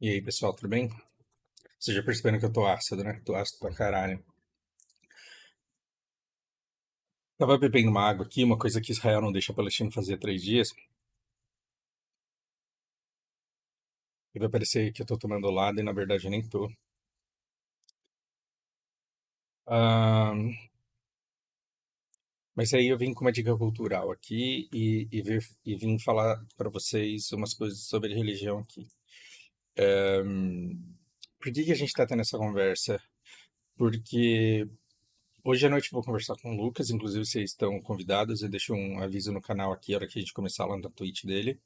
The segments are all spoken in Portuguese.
E aí, pessoal, tudo bem? Vocês já perceberam que eu tô ácido, né? Tô ácido pra caralho. Tava bebendo uma água aqui, uma coisa que Israel não deixa a Palestina fazer há 3 dias, e vai parecer que eu tô tomando lado e na verdade eu nem tô. Ahn, mas aí eu vim com uma dica cultural aqui e vim falar pra vocês umas coisas sobre religião aqui. Por que que a gente tá tendo essa conversa? Porque hoje à noite eu vou conversar com o Lucas, inclusive vocês estão convidados, eu deixo um aviso no canal aqui, a hora que a gente começar lá na Twitch dele.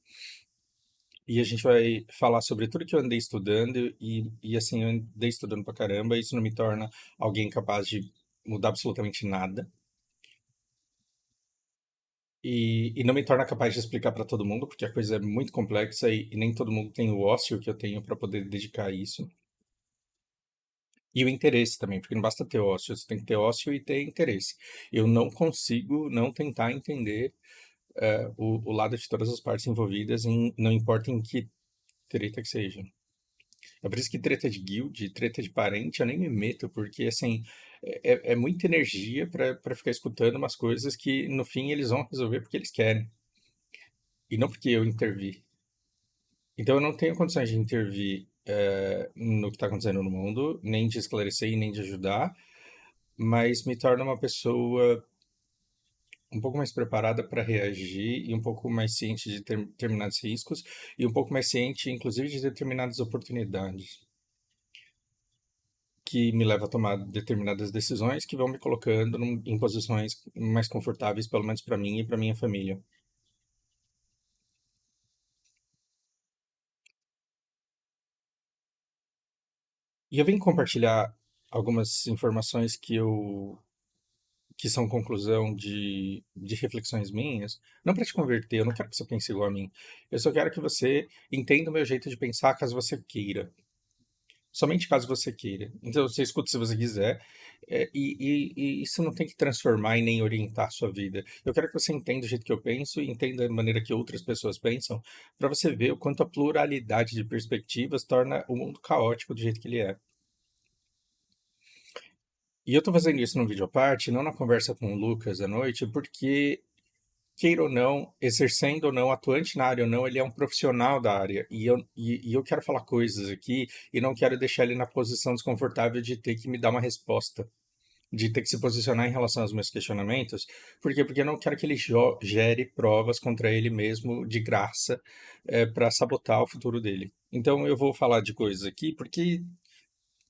E a gente vai falar sobre tudo que eu andei estudando e assim, eu andei estudando pra caramba. Isso não me torna alguém capaz de mudar absolutamente nada. E não me torna capaz de explicar pra todo mundo, porque a coisa é muito complexa e nem todo mundo tem o ócio que eu tenho pra poder dedicar a isso. E o interesse também, porque não basta ter ócio, você tem que ter ócio e ter interesse. Eu não consigo não tentar entender o lado de todas as partes envolvidas, não importa em que treta que seja. É por isso que treta de guild, treta de parente, eu nem me meto, porque assim, é muita energia pra ficar escutando umas coisas que no fim eles vão resolver porque eles querem, e não porque eu intervi. Então eu não tenho condições de intervir no que está acontecendo no mundo, nem de esclarecer e nem de ajudar, mas me torna uma pessoa um pouco mais preparada para reagir e um pouco mais ciente de determinados riscos e um pouco mais ciente, inclusive, de determinadas oportunidades, que me leva a tomar determinadas decisões que vão me colocando em posições mais confortáveis, pelo menos para mim e para minha família. E eu vim compartilhar algumas informações que são conclusão de reflexões minhas, não para te converter, eu não quero que você pense igual a mim. Eu só quero que você entenda o meu jeito de pensar caso você queira. Somente caso você queira. Então você escuta se você quiser, e isso não tem que transformar e nem orientar a sua vida. Eu quero que você entenda o jeito que eu penso e entenda a maneira que outras pessoas pensam, para você ver o quanto a pluralidade de perspectivas torna o mundo caótico do jeito que ele é. E eu tô fazendo isso num vídeo à parte, não na conversa com o Lucas à noite, porque, queira ou não, exercendo ou não, atuante na área ou não, ele é um profissional da área. E eu quero falar coisas aqui e não quero deixar ele na posição desconfortável de ter que me dar uma resposta, de ter que se posicionar em relação aos meus questionamentos. Por quê? Porque eu não quero que ele gere provas contra ele mesmo de graça para sabotar o futuro dele. Então eu vou falar de coisas aqui porque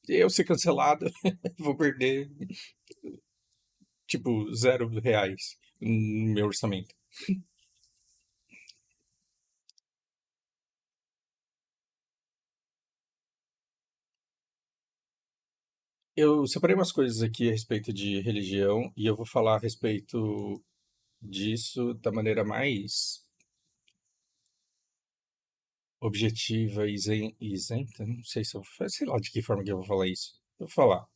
eu ser cancelado, vou perder tipo R$ 0 no meu orçamento. Eu separei umas coisas aqui a respeito de religião e eu vou falar a respeito disso da maneira mais objetiva e isenta. Não sei se eu, sei lá de que forma que eu vou falar isso. Eu vou falar.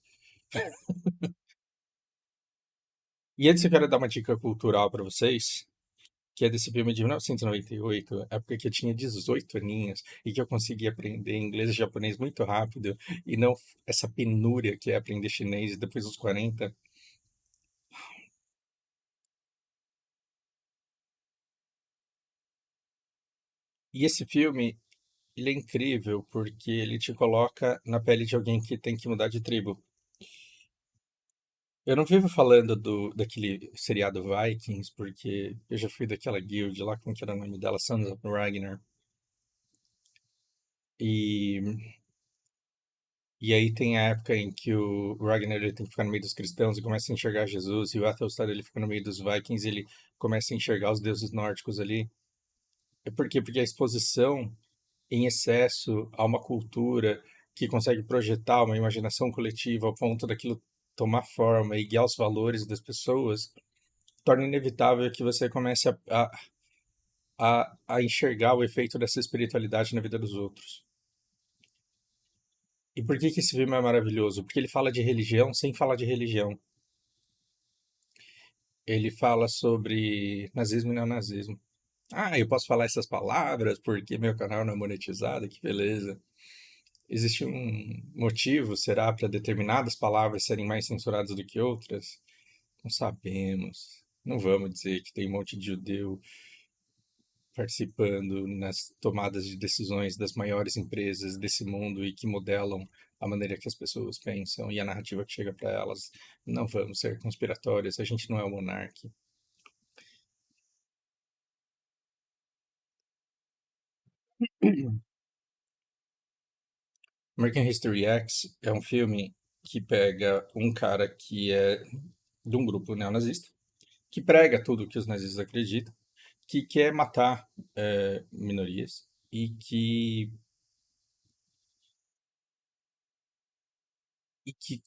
E antes eu quero dar uma dica cultural para vocês, que é desse filme de 1998, época que eu tinha 18 aninhos e que eu conseguia aprender inglês e japonês muito rápido e não essa penúria que é aprender chinês depois dos 40. E esse filme, ele é incrível porque ele te coloca na pele de alguém que tem que mudar de tribo. Eu não vivo falando daquele seriado Vikings, porque eu já fui daquela guild lá, como que era o nome dela? Sons of Ragnar. E, e aí tem a época em que o Ragnar ele tem que ficar no meio dos cristãos e começa a enxergar Jesus, e o Athelstan ele fica no meio dos Vikings e ele começa a enxergar os deuses nórdicos ali. É por quê? Porque a exposição em excesso a uma cultura que consegue projetar uma imaginação coletiva ao ponto daquilo tomar forma e guiar os valores das pessoas, torna inevitável que você comece a enxergar o efeito dessa espiritualidade na vida dos outros. E por que que esse filme é maravilhoso? Porque ele fala de religião sem falar de religião. Ele fala sobre nazismo e neonazismo. Ah, eu posso falar essas palavras porque meu canal não é monetizado, que beleza. Existe um motivo, será, para determinadas palavras serem mais censuradas do que outras? Não sabemos. Não vamos dizer que tem um monte de judeu participando nas tomadas de decisões das maiores empresas desse mundo e que modelam a maneira que as pessoas pensam e a narrativa que chega para elas. Não vamos ser conspiratórios, a gente não é o monarca. American History X é um filme que pega um cara que é de um grupo neonazista, que prega tudo que os nazistas acreditam, que quer matar minorias e que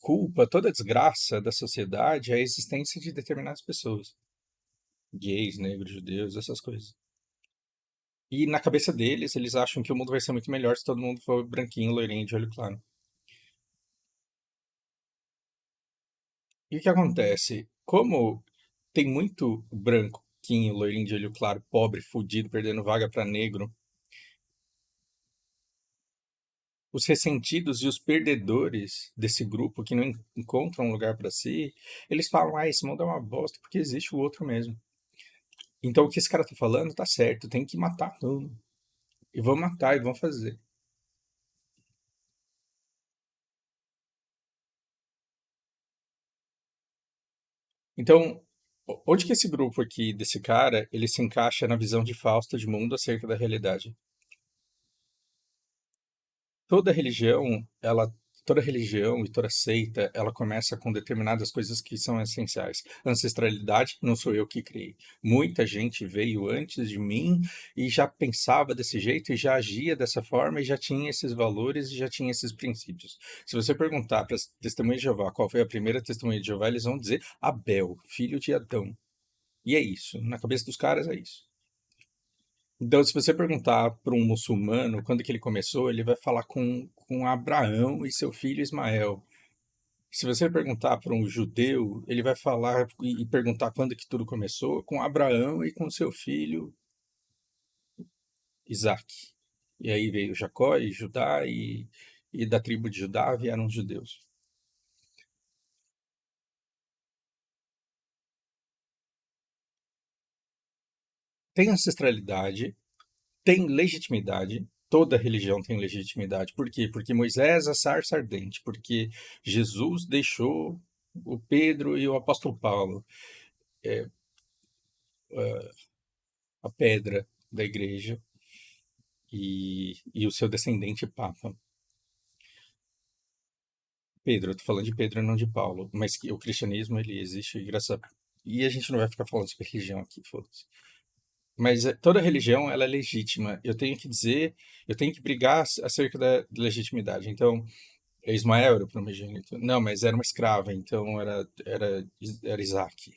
culpa toda a desgraça da sociedade a existência de determinadas pessoas, gays, negros, judeus, essas coisas. E na cabeça deles, eles acham que o mundo vai ser muito melhor se todo mundo for branquinho, loirinho, de olho claro. E o que acontece? Como tem muito branquinho, loirinho, de olho claro, pobre, fudido, perdendo vaga para negro, os ressentidos e os perdedores desse grupo que não encontram um lugar para si, eles falam: ah, esse mundo é uma bosta porque existe o outro mesmo. Então o que esse cara tá falando tá certo, tem que matar tudo. E vão matar e vão fazer. Então, onde que esse grupo aqui desse cara, ele se encaixa na visão de Fausto de mundo acerca da realidade? Toda religião, toda religião e toda seita, ela começa com determinadas coisas que são essenciais. Ancestralidade, não sou eu que criei. Muita gente veio antes de mim e já pensava desse jeito e já agia dessa forma e já tinha esses valores e já tinha esses princípios. Se você perguntar para as testemunhas de Jeová qual foi a primeira testemunha de Jeová, eles vão dizer Abel, filho de Adão. E é isso. Na cabeça dos caras é isso. Então, se você perguntar para um muçulmano quando que ele começou, ele vai falar com Abraão e seu filho Ismael. Se você perguntar para um judeu, ele vai falar e perguntar quando que tudo começou com Abraão e com seu filho Isaac. E aí veio Jacó e Judá e da tribo de Judá vieram os judeus. Tem ancestralidade, tem legitimidade. Toda religião tem legitimidade. Por quê? Porque Moisés é a sarça ardente. Porque Jesus deixou o Pedro e o apóstolo Paulo, é, a pedra da igreja e o seu descendente Papa. Pedro, eu tô falando de Pedro e não de Paulo. Mas que o cristianismo, ele existe graças a... E a gente não vai ficar falando sobre religião aqui, foda-se. Mas toda religião, ela é legítima. Eu tenho que dizer, eu tenho que brigar acerca da legitimidade. Então, Ismael era o primogênito. Não, mas era uma escrava, então era Isaac.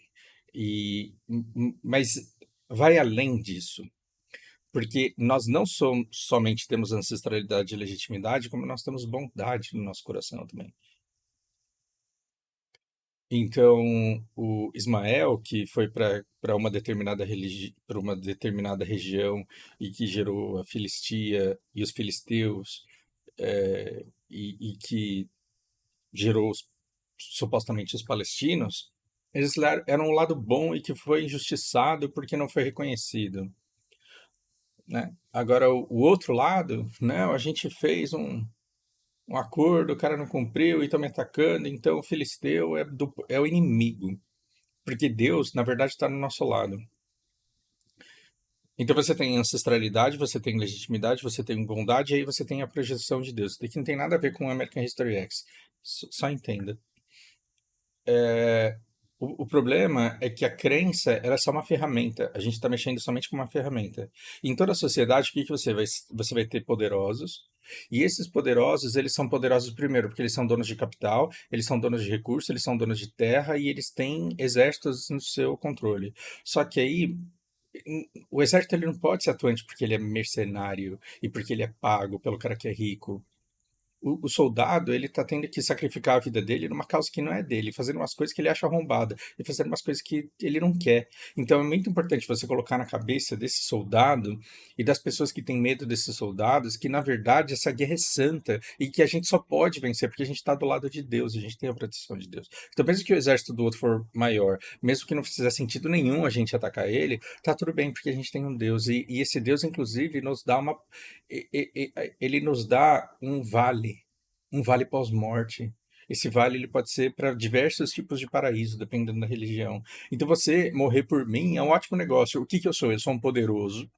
Mas vai além disso, porque nós não somente temos ancestralidade e legitimidade, como nós temos bondade no nosso coração também. Então, o Ismael, que foi para uma determinada região e que gerou a Filistia e os filisteus, e que gerou supostamente os palestinos, eles eram um lado bom e que foi injustiçado porque não foi reconhecido, né? Agora, o outro lado, não, a gente fez um acordo, o cara não cumpriu e estão me atacando, então o filisteu é o inimigo, porque Deus, na verdade, está no nosso lado. Então você tem ancestralidade, você tem legitimidade, você tem bondade, e aí você tem a projeção de Deus. Isso aqui não tem nada a ver com American History X. Só entenda. O problema é que a crença ela é só uma ferramenta. A gente está mexendo somente com uma ferramenta. Em toda a sociedade, o que que você vai ter poderosos. E esses poderosos, eles são poderosos primeiro, porque eles são donos de capital, eles são donos de recursos, eles são donos de terra e eles têm exércitos no seu controle. Só que aí, o exército ele não pode ser atuante porque ele é mercenário e porque ele é pago pelo cara que é rico. o soldado, ele tá tendo que sacrificar a vida dele numa causa que não é dele, fazendo umas coisas que ele acha arrombada e fazendo umas coisas que ele não quer. Então é muito importante você colocar na cabeça desse soldado e das pessoas que têm medo desses soldados que, na verdade, essa guerra é santa e que a gente só pode vencer porque a gente está do lado de Deus, a gente tem a proteção de Deus. Então, mesmo que o exército do outro for maior, mesmo que não fizer sentido nenhum a gente atacar ele, tá tudo bem porque a gente tem um Deus. E esse Deus, inclusive, nos dá uma. Ele nos dá um vale pós-morte. Esse vale ele pode ser para diversos tipos de paraíso, dependendo da religião. Então, você morrer por mim é um ótimo negócio. O que que eu sou? Eu sou um poderoso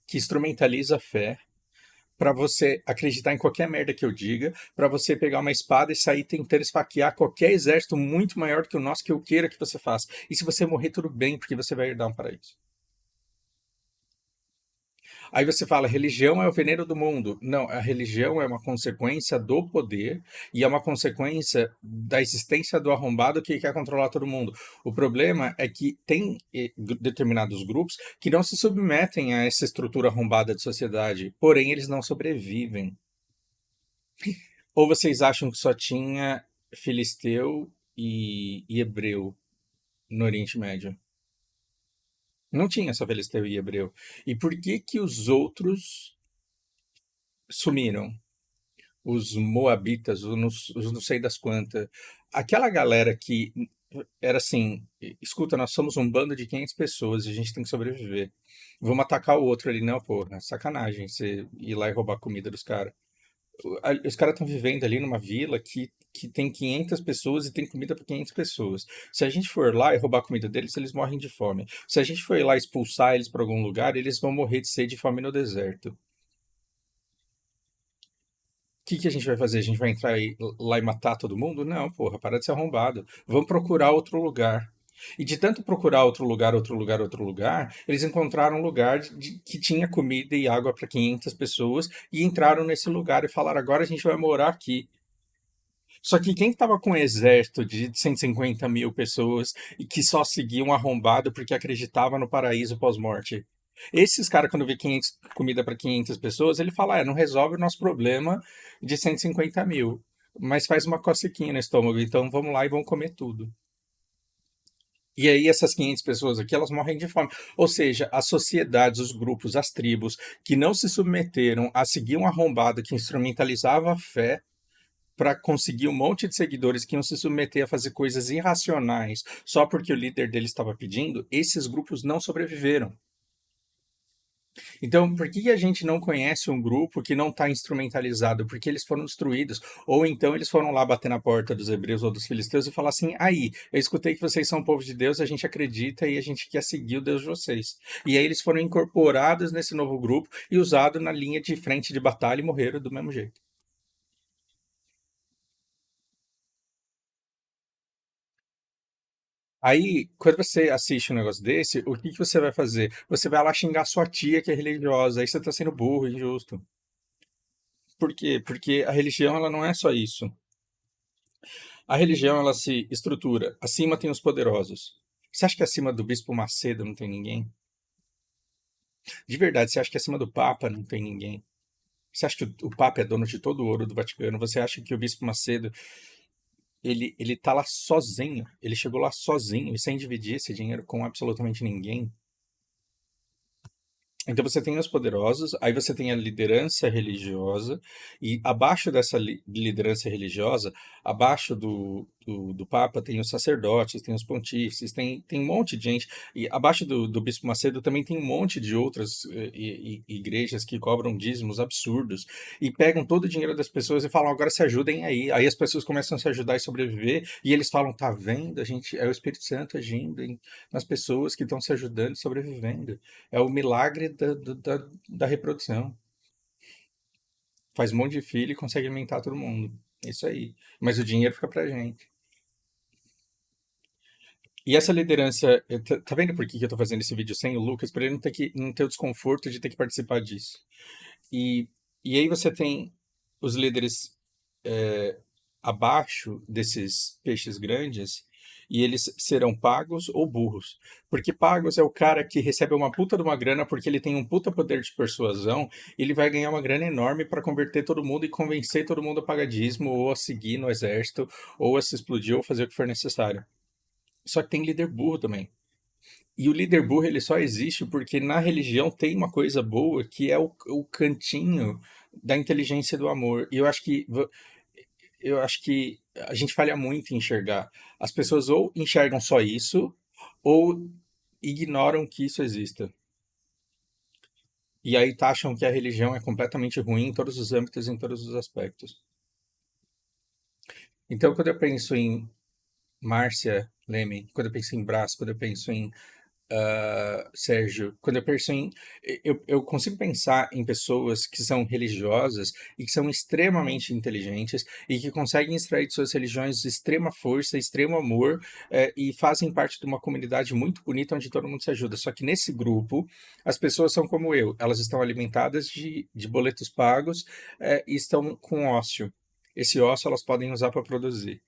que instrumentaliza a fé para você acreditar em qualquer merda que eu diga, para você pegar uma espada e sair tentando esfaquear qualquer exército muito maior do que o nosso que eu queira que você faça. E se você morrer, tudo bem, porque você vai herdar um paraíso. Aí você fala, religião é o veneno do mundo. Não, a religião é uma consequência do poder e é uma consequência da existência do arrombado que quer controlar todo mundo. O problema é que tem determinados grupos que não se submetem a essa estrutura arrombada de sociedade, porém eles não sobrevivem. Ou vocês acham que só tinha filisteu e hebreu no Oriente Médio? Não tinha só filisteu e hebreu. E por que que os outros sumiram? Os moabitas, os não sei das quantas. Aquela galera que era assim, escuta, nós somos um bando de 500 pessoas e a gente tem que sobreviver. Vamos atacar o outro ali. Não, porra, sacanagem você ir lá e roubar a comida dos caras. Os caras estão vivendo ali numa vila que tem 500 pessoas e tem comida para 500 pessoas. Se a gente for lá e roubar a comida deles, eles morrem de fome. Se a gente for lá expulsar eles para algum lugar, eles vão morrer de sede e fome no deserto. Que a gente vai fazer? A gente vai entrar lá e matar todo mundo? Não, porra, para de ser arrombado. Vamos procurar outro lugar. E de tanto procurar outro lugar, outro lugar, outro lugar, eles encontraram um lugar que tinha comida e água para 500 pessoas e entraram nesse lugar e falaram: agora a gente vai morar aqui. Só que quem estava com um exército de 150 mil pessoas e que só seguiam arrombado porque acreditava no paraíso pós-morte? Esses caras, quando vê 500, comida para 500 pessoas, ele fala: não resolve o nosso problema de 150 mil, mas faz uma cocequinha no estômago, então vamos lá e vamos comer tudo. E aí essas 500 pessoas aqui, elas morrem de fome. Ou seja, as sociedades, os grupos, as tribos que não se submeteram a seguir um arrombado que instrumentalizava a fé para conseguir um monte de seguidores que iam se submeter a fazer coisas irracionais só porque o líder deles estava pedindo, esses grupos não sobreviveram. Então, por que a gente não conhece um grupo que não está instrumentalizado? Porque eles foram destruídos. Ou então eles foram lá bater na porta dos hebreus ou dos filisteus e falar assim: aí, eu escutei que vocês são povo de Deus, a gente acredita e a gente quer seguir o Deus de vocês. E aí eles foram incorporados nesse novo grupo e usados na linha de frente de batalha e morreram do mesmo jeito. Aí, quando você assiste um negócio desse, o que que você vai fazer? Você vai lá xingar sua tia que é religiosa, aí você tá sendo burro, injusto. Por quê? Porque a religião, ela não é só isso. A religião, ela se estrutura. Acima tem os poderosos. Você acha que acima do Bispo Macedo não tem ninguém? De verdade, você acha que acima do Papa não tem ninguém? Você acha que o Papa é dono de todo o ouro do Vaticano? Você acha que o Bispo Macedo, ele tá lá sozinho? Ele chegou lá sozinho e sem dividir esse dinheiro com absolutamente ninguém? Então você tem os poderosos, aí você tem a liderança religiosa, e abaixo dessa liderança religiosa, abaixo do Papa, tem os sacerdotes, tem os pontífices, tem um monte de gente. E abaixo do Bispo Macedo também tem um monte de outras igrejas que cobram dízimos absurdos e pegam todo o dinheiro das pessoas e falam: agora se ajudem aí. Aí as pessoas começam a se ajudar e sobreviver, e eles falam: tá vendo? A gente, é o Espírito Santo agindo nas pessoas que estão se ajudando e sobrevivendo. É o milagre da reprodução. Faz um monte de filho e consegue alimentar todo mundo. É isso aí. Mas o dinheiro fica pra gente. E essa liderança, tá vendo por que que eu tô fazendo esse vídeo sem o Lucas? Para ele não ter o desconforto de ter que participar disso. E, e aí você tem os líderes é, abaixo desses peixes grandes, e eles serão pagos ou burros. Porque pagos é o cara que recebe uma puta de uma grana porque ele tem um puta poder de persuasão, ele vai ganhar uma grana enorme para converter todo mundo e convencer todo mundo a pagar dízimo ou a seguir no exército ou a se explodir ou fazer o que for necessário. Só que tem líder burro também. E o líder burro ele só existe porque na religião tem uma coisa boa que é o cantinho da inteligência e do amor. E eu acho que a gente falha muito em enxergar. As pessoas ou enxergam só isso ou ignoram que isso exista. E aí taxam que a religião é completamente ruim em todos os âmbitos, em todos os aspectos. Então, quando eu penso em Márcia Leme, quando eu penso em Brás, quando eu penso em Sérgio, quando eu penso em. Eu consigo pensar em pessoas que são religiosas e que são extremamente inteligentes e que conseguem extrair de suas religiões extrema força, extremo amor e fazem parte de uma comunidade muito bonita onde todo mundo se ajuda. Só que nesse grupo, as pessoas são como eu, elas estão alimentadas de boletos pagos e estão com ócio. Esse ócio elas podem usar para produzir.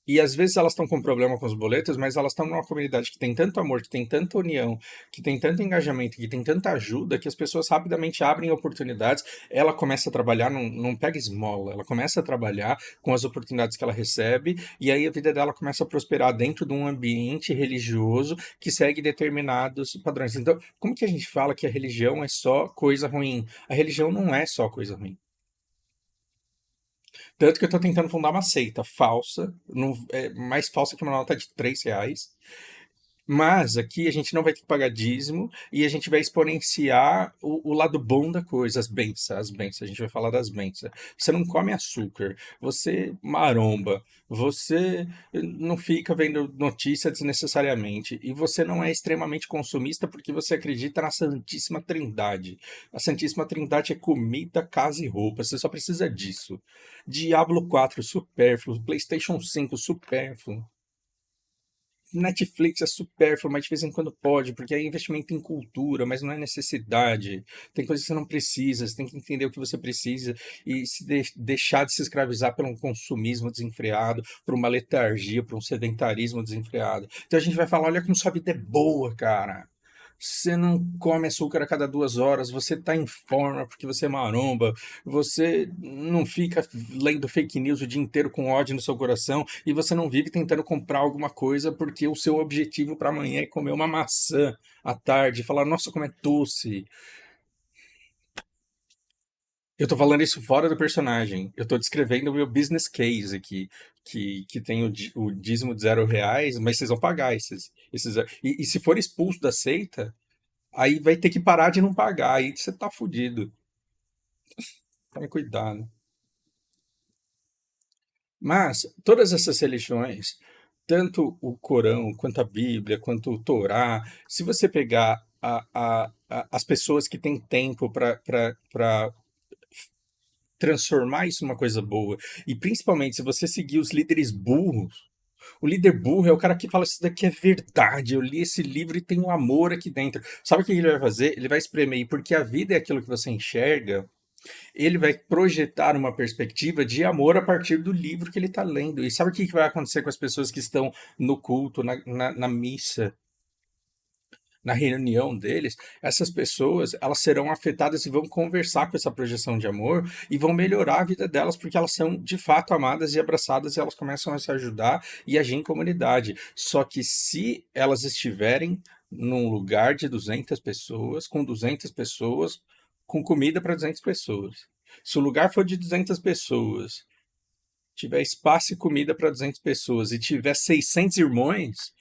E às vezes elas estão com problema com os boletos, mas elas estão numa comunidade que tem tanto amor, que tem tanta união, que tem tanto engajamento, que tem tanta ajuda, que as pessoas rapidamente abrem oportunidades. Ela começa a trabalhar, não pega esmola, ela começa a trabalhar com as oportunidades que ela recebe, e aí a vida dela começa a prosperar dentro de um ambiente religioso que segue determinados padrões. Então, como que a gente fala que a religião é só coisa ruim? A religião não é só coisa ruim. Tanto que eu tô tentando fundar uma seita falsa, mais falsa que uma nota de R$ 3. Mas aqui a gente não vai ter que pagar dízimo e a gente vai exponenciar o lado bom da coisa, as bênçãos, a gente vai falar das bênçãos. Você não come açúcar, você maromba, você não fica vendo notícia desnecessariamente e você não é extremamente consumista porque você acredita na Santíssima Trindade. A Santíssima Trindade é comida, casa e roupa, você só precisa disso. Diablo 4 supérfluo, PlayStation 5 supérfluo. Netflix é supérfluo, mas de vez em quando pode, porque é investimento em cultura, mas não é necessidade. Tem coisas que você não precisa, você tem que entender o que você precisa e deixar de se escravizar por um consumismo desenfreado, por uma letargia, por um sedentarismo desenfreado. Então a gente vai falar, olha como sua vida é boa, cara. Você não come açúcar a cada 2 horas, você está em forma porque você é maromba, você não fica lendo fake news o dia inteiro com ódio no seu coração e você não vive tentando comprar alguma coisa porque o seu objetivo para amanhã é comer uma maçã à tarde e falar, nossa, como é doce. Eu tô falando isso fora do personagem. Eu tô descrevendo o meu business case aqui, que tem o dízimo de R$ 0, mas vocês vão pagar esses e se for expulso da seita, aí vai ter que parar de não pagar, aí você tá fudido. Tome cuidado. Mas todas essas religiões, tanto o Corão, quanto a Bíblia, quanto o Torá, se você pegar as pessoas que têm tempo para transformar isso numa coisa boa, e principalmente se você seguir os líderes burros, o líder burro é o cara que fala: Isso daqui é verdade. Eu li esse livro e tem um amor aqui dentro. Sabe o que ele vai fazer? Ele vai espremer, e porque a vida é aquilo que você enxerga, ele vai projetar uma perspectiva de amor a partir do livro que ele está lendo. E sabe o que vai acontecer com as pessoas que estão no culto, na missa, na reunião deles? Essas pessoas, elas serão afetadas e vão conversar com essa projeção de amor e vão melhorar a vida delas porque elas são de fato amadas e abraçadas e elas começam a se ajudar e agir em comunidade. Só que se elas estiverem num lugar de 200 pessoas, com 200 pessoas, com comida para 200 pessoas. Se o lugar for de 200 pessoas, tiver espaço e comida para 200 pessoas e tiver 600 irmãos,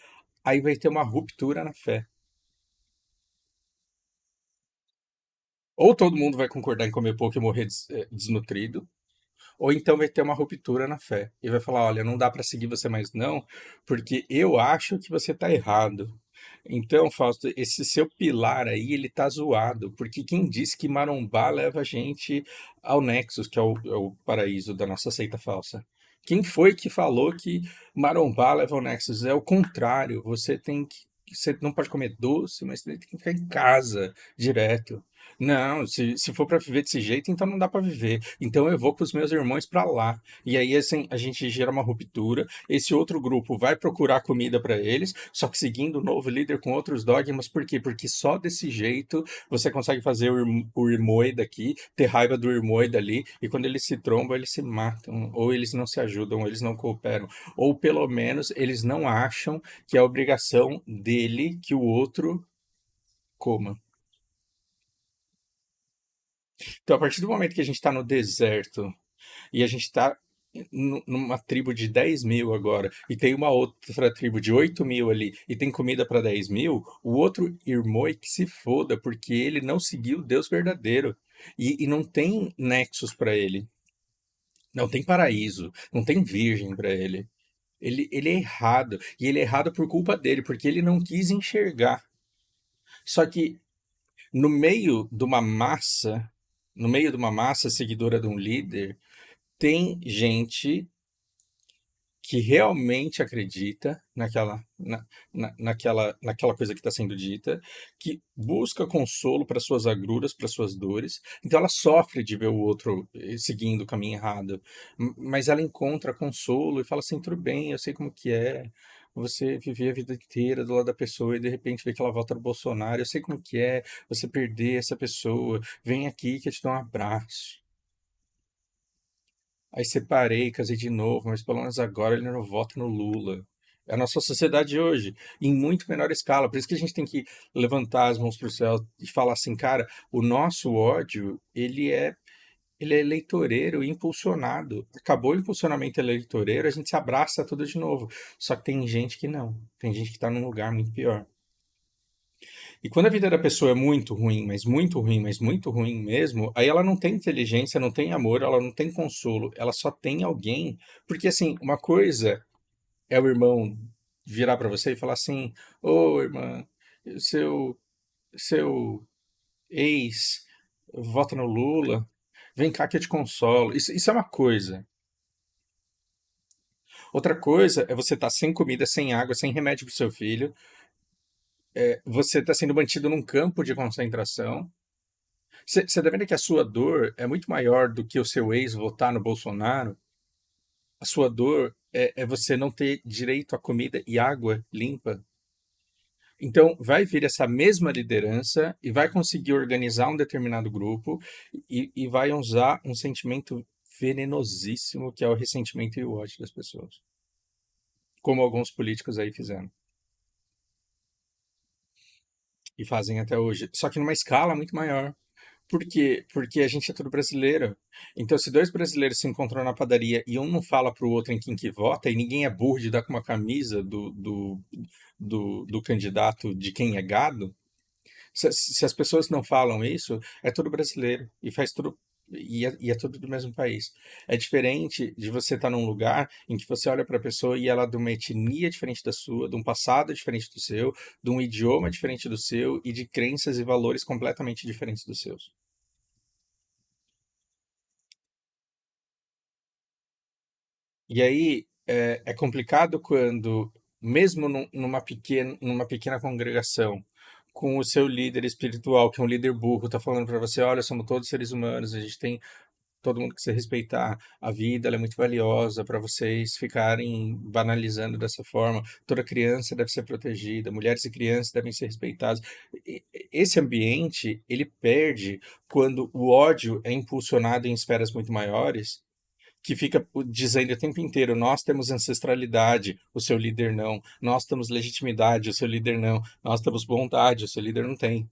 aí vai ter uma ruptura na fé. Ou todo mundo vai concordar em comer pouco e morrer desnutrido, ou então vai ter uma ruptura na fé. E vai falar: olha, não dá para seguir você mais não, porque eu acho que você está errado. Então, Fausto, esse seu pilar aí, ele tá zoado, porque quem disse que Marombá leva a gente ao Nexus, que é o paraíso da nossa seita falsa? Quem foi que falou que Marombá leva ao Nexus? É o contrário, você não pode comer doce, mas tem que ficar em casa direto. Não, se for para viver desse jeito, então não dá para viver. Então eu vou com os meus irmãos para lá. E aí assim, a gente gera uma ruptura. Esse outro grupo vai procurar comida para eles, só que seguindo o novo líder com outros dogmas. Por quê? Porque só desse jeito você consegue fazer o irmão daqui ter raiva do irmão dali. E quando eles se trombam, eles se matam. Ou eles não se ajudam, ou eles não cooperam. Ou pelo menos eles não acham que é obrigação dele que o outro coma. Então, a partir do momento que a gente está no deserto e a gente está numa tribo de 10 mil agora e tem uma outra tribo de 8 mil ali e tem comida para 10 mil, o outro irmão que se foda porque ele não seguiu o Deus verdadeiro e não tem nexos para ele, não tem paraíso, não tem virgem para ele. Ele é errado e ele é errado por culpa dele porque ele não quis enxergar. Só que no meio de uma massa, no meio de uma massa seguidora de um líder, tem gente que realmente acredita naquela coisa que está sendo dita, que busca consolo para suas agruras, para suas dores. Então ela sofre de ver o outro seguindo o caminho errado, mas ela encontra consolo e fala assim: tudo bem, eu sei como que é. Você viver a vida inteira do lado da pessoa e de repente ver que ela volta no Bolsonaro. Eu sei como que é você perder essa pessoa. Vem aqui que eu te dou um abraço. Aí separei, casei de novo, mas pelo menos agora ele não vota no Lula. É a nossa sociedade hoje, em muito menor escala. Por isso que a gente tem que levantar as mãos para o céu e falar assim, cara, o nosso ódio, ele é eleitoreiro, impulsionado. Acabou o impulsionamento eleitoreiro, a gente se abraça tudo de novo. Só que tem gente que não. Tem gente que está num lugar muito pior. E quando a vida da pessoa é muito ruim, mas muito ruim, mas muito ruim mesmo, aí ela não tem inteligência, não tem amor, ela não tem consolo, ela só tem alguém. Porque, assim, uma coisa é o irmão virar para você e falar assim: Ô, irmã, seu, seu ex vota no Lula, vem cá que eu te consolo. Isso é uma coisa. Outra coisa é você estar sem comida, sem água, sem remédio para seu filho, você está sendo mantido num campo de concentração. Você está vendo que a sua dor é muito maior do que o seu ex votar no Bolsonaro? A sua dor é você não ter direito a comida e água limpa. Então, vai vir essa mesma liderança e vai conseguir organizar um determinado grupo e vai usar um sentimento venenosíssimo que é o ressentimento e o ódio das pessoas. Como alguns políticos aí fizeram. E fazem até hoje. Só que numa escala muito maior. Por quê? Porque a gente é tudo brasileiro. Então, se dois brasileiros se encontram na padaria e um não fala pro outro em quem que vota, e ninguém é burro de dar com uma camisa do candidato de quem é gado, se as pessoas não falam isso, é tudo brasileiro. E faz tudo. E é tudo do mesmo país. É diferente de você estar num lugar em que você olha para a pessoa e ela é de uma etnia diferente da sua, de um passado diferente do seu, de um idioma diferente do seu e de crenças e valores completamente diferentes dos seus. E aí é complicado quando, mesmo numa pequena congregação, com o seu líder espiritual, que é um líder burro, está falando para você: olha, somos todos seres humanos, a gente tem todo mundo que se respeitar, a vida ela é muito valiosa para vocês ficarem banalizando dessa forma. Toda criança deve ser protegida, mulheres e crianças devem ser respeitadas. Esse ambiente ele perde quando o ódio é impulsionado em esferas muito maiores que fica dizendo o tempo inteiro: nós temos ancestralidade, o seu líder não, nós temos legitimidade, o seu líder não, nós temos bondade, o seu líder não tem.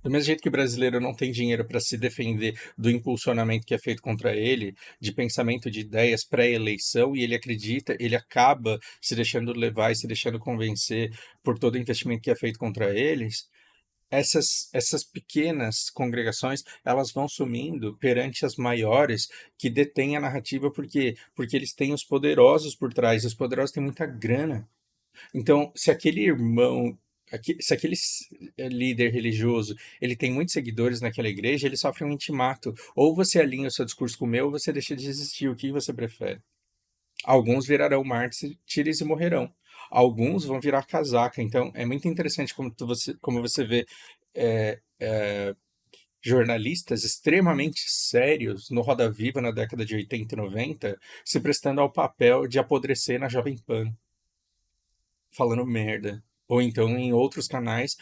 Do mesmo jeito que o brasileiro não tem dinheiro para se defender do impulsionamento que é feito contra ele, de pensamento de ideias pré-eleição, e ele acredita, ele acaba se deixando levar e se deixando convencer por todo o investimento que é feito contra eles, essas pequenas congregações elas vão sumindo perante as maiores que detêm a narrativa porque eles têm os poderosos por trás, e os poderosos têm muita grana. Então, se aquele irmão, se aquele líder religioso, ele tem muitos seguidores naquela igreja, ele sofre um intimato. Ou você alinha o seu discurso com o meu, ou você deixa de existir. O que você prefere? Alguns virarão mártires e morrerão. Alguns vão virar casaca. Então, é muito interessante como você vê. jornalistas extremamente sérios no Roda Viva na década de 80 e 90 se prestando ao papel de apodrecer na Jovem Pan, falando merda. Ou então em outros canais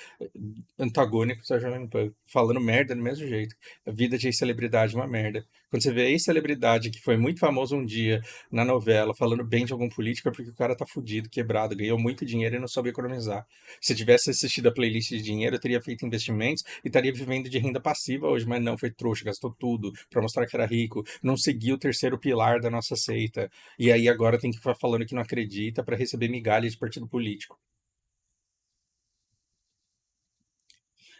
antagônicos à Jovem Pan, falando merda do mesmo jeito. A vida de celebridade é uma merda. Quando você vê ex-celebridade que foi muito famoso um dia na novela, falando bem de algum político, é porque o cara tá fudido, quebrado, ganhou muito dinheiro e não soube economizar. Se tivesse assistido a playlist de dinheiro, eu teria feito investimentos e estaria vivendo de renda passiva hoje, mas não, foi trouxa, gastou tudo pra mostrar que era rico, não seguiu o terceiro pilar da nossa seita. E aí agora tem que ficar falando que não acredita pra receber migalhas de partido político.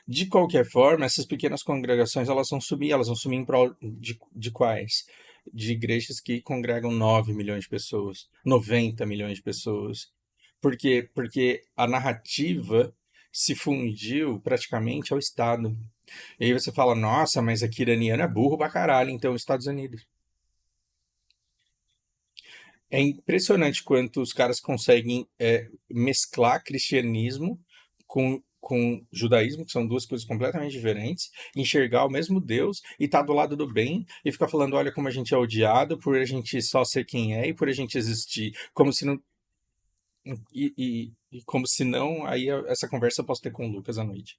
De qualquer forma, essas pequenas congregações elas vão sumir em prol de quais? De igrejas que congregam 9 milhões de pessoas, 90 milhões de pessoas. Por quê? Porque a narrativa se fundiu praticamente ao Estado. E aí você fala, nossa, mas aqui iraniano é burro pra caralho, então Estados Unidos. É impressionante quanto os caras conseguem mesclar cristianismo com judaísmo, que são duas coisas completamente diferentes, enxergar o mesmo Deus e estar do lado do bem e ficar falando, olha como a gente é odiado por a gente só ser quem é e por a gente existir, como se não e como se não, aí essa conversa eu posso ter com o Lucas à noite.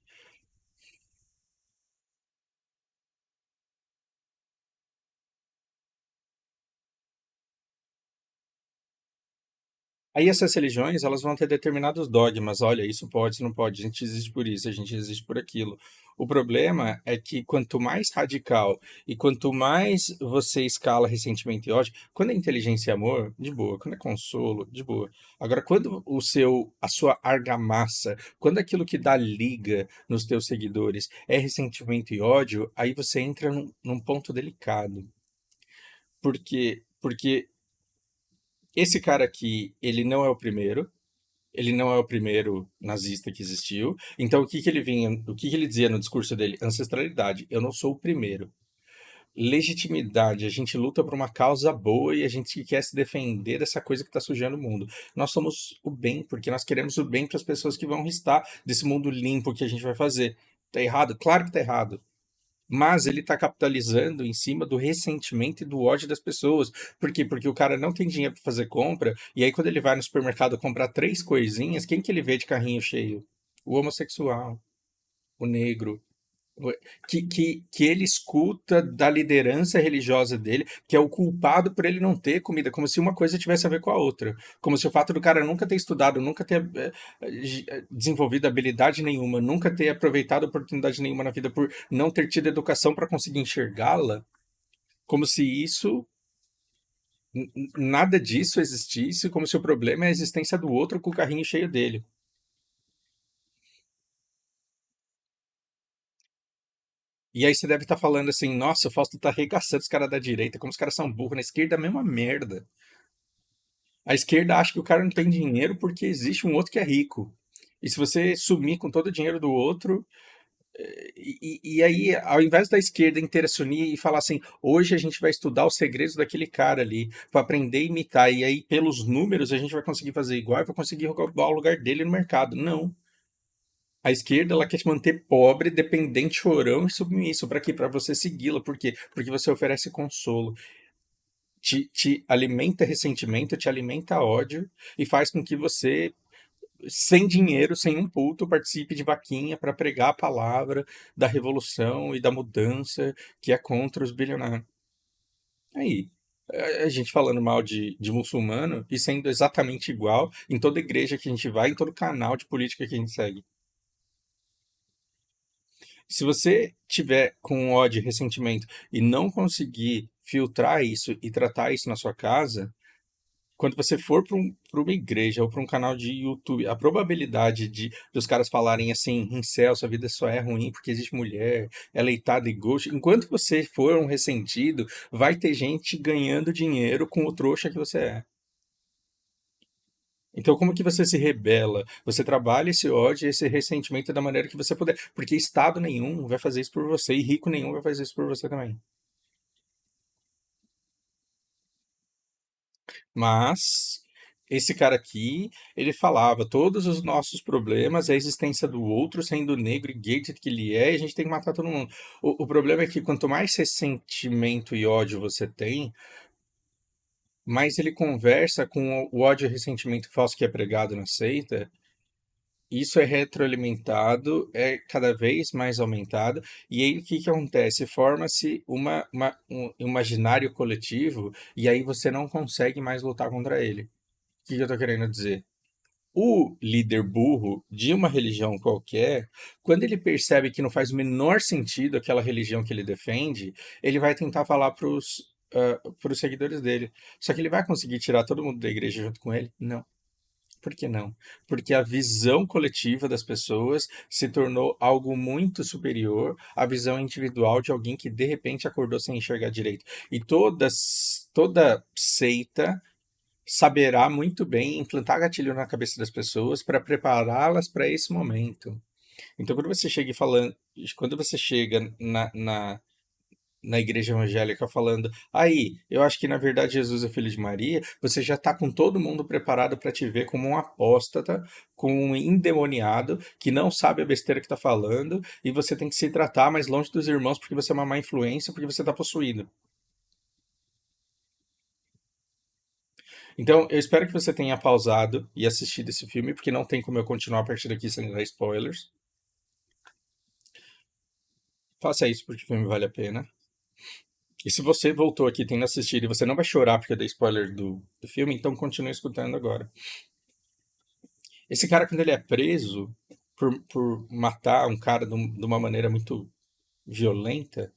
Aí essas religiões, elas vão ter determinados dogmas. Olha, isso pode, isso não pode. A gente existe por isso, a gente existe por aquilo. O problema é que quanto mais radical e quanto mais você escala ressentimento e ódio, quando é inteligência e amor, de boa. Quando é consolo, de boa. Agora, quando a sua argamassa, quando aquilo que dá liga nos teus seguidores é ressentimento e ódio, aí você entra num ponto delicado. Por quê? Porque esse cara aqui, ele não é o primeiro. Ele não é o primeiro nazista que existiu. Então, o que que ele dizia no discurso dele? Ancestralidade. Eu não sou o primeiro. Legitimidade. A gente luta por uma causa boa e a gente quer se defender dessa coisa que está sujando o mundo. Nós somos o bem, porque nós queremos o bem para as pessoas que vão restar desse mundo limpo que a gente vai fazer. Tá errado? Claro que tá errado. Mas ele está capitalizando em cima do ressentimento e do ódio das pessoas. Por quê? Porque o cara não tem dinheiro para fazer compra, e aí quando ele vai no supermercado comprar três coisinhas, quem que ele vê de carrinho cheio? O homossexual, o negro, que ele escuta da liderança religiosa dele, que é o culpado por ele não ter comida, como se uma coisa tivesse a ver com a outra. Como se o fato do cara nunca ter estudado, nunca ter desenvolvido habilidade nenhuma, nunca ter aproveitado oportunidade nenhuma na vida por não ter tido educação para conseguir enxergá-la, como se nada disso existisse, como se o problema é a existência do outro com o carrinho cheio dele. E aí você deve estar falando assim, nossa, o Fausto tá arregaçando os caras da direita, como os caras são burros, na esquerda é a mesma merda. A esquerda acha que o cara não tem dinheiro porque existe um outro que é rico. E se você sumir com todo o dinheiro do outro, e aí, ao invés da esquerda inteira se unir e falar assim, hoje a gente vai estudar os segredos daquele cara ali, para aprender a imitar, e aí pelos números a gente vai conseguir fazer igual e vai conseguir roubar o lugar dele no mercado. Não. A esquerda ela quer te manter pobre, dependente, chorão e submisso. Para quê? Para você segui-la. Por quê? Porque você oferece consolo. Te alimenta ressentimento, te alimenta ódio e faz com que você, sem dinheiro, sem um puto, participe de vaquinha para pregar a palavra da revolução e da mudança que é contra os bilionários. Aí, a gente falando mal de muçulmano e sendo exatamente igual em toda igreja que a gente vai, em todo canal de política que a gente segue. Se você tiver com ódio e ressentimento e não conseguir filtrar isso e tratar isso na sua casa, quando você for para uma igreja ou para um canal de YouTube, a probabilidade dos caras falarem assim, em céu, sua vida só é ruim porque existe mulher, é leitada e gosto, enquanto você for um ressentido, vai ter gente ganhando dinheiro com o trouxa que você é. Então, como que você se rebela? Você trabalha esse ódio e esse ressentimento da maneira que você puder. Porque Estado nenhum vai fazer isso por você e rico nenhum vai fazer isso por você também. Mas Esse cara aqui, ele falava todos os nossos problemas, a existência do outro, sendo negro e gay do jeito que ele é, e a gente tem que matar todo mundo. O problema é que quanto mais ressentimento e ódio você tem, mais ele conversa com o ódio e ressentimento falso que é pregado na seita. Isso é retroalimentado, é cada vez mais aumentado, e aí o que que acontece? Forma-se um imaginário coletivo, e aí você não consegue mais lutar contra ele. O que que eu tô querendo dizer? O líder burro de uma religião qualquer, quando ele percebe que não faz o menor sentido aquela religião que ele defende, ele vai tentar falar para os seguidores dele. Só que ele vai conseguir tirar todo mundo da igreja junto com ele? Não. Por que não? Porque a visão coletiva das pessoas se tornou algo muito superior à visão individual de alguém que de repente acordou sem enxergar direito. E toda seita saberá muito bem implantar gatilho na cabeça das pessoas para prepará-las para esse momento. Então, quando você chega na igreja evangélica falando, aí, eu acho que na verdade Jesus é filho de Maria, você já está com todo mundo preparado para te ver como um apóstata, como um endemoniado, que não sabe a besteira que está falando, e você tem que se tratar mais longe dos irmãos porque você é uma má influência, porque você está possuído. Então, eu espero que você tenha pausado e assistido esse filme, porque não tem como eu continuar a partir daqui sem dar spoilers. Faça isso porque o filme vale a pena. E se você voltou aqui tendo assistido e você não vai chorar porque eu dei spoiler do filme, então continue escutando agora. Esse cara, quando ele é preso por matar um cara de uma maneira muito violenta,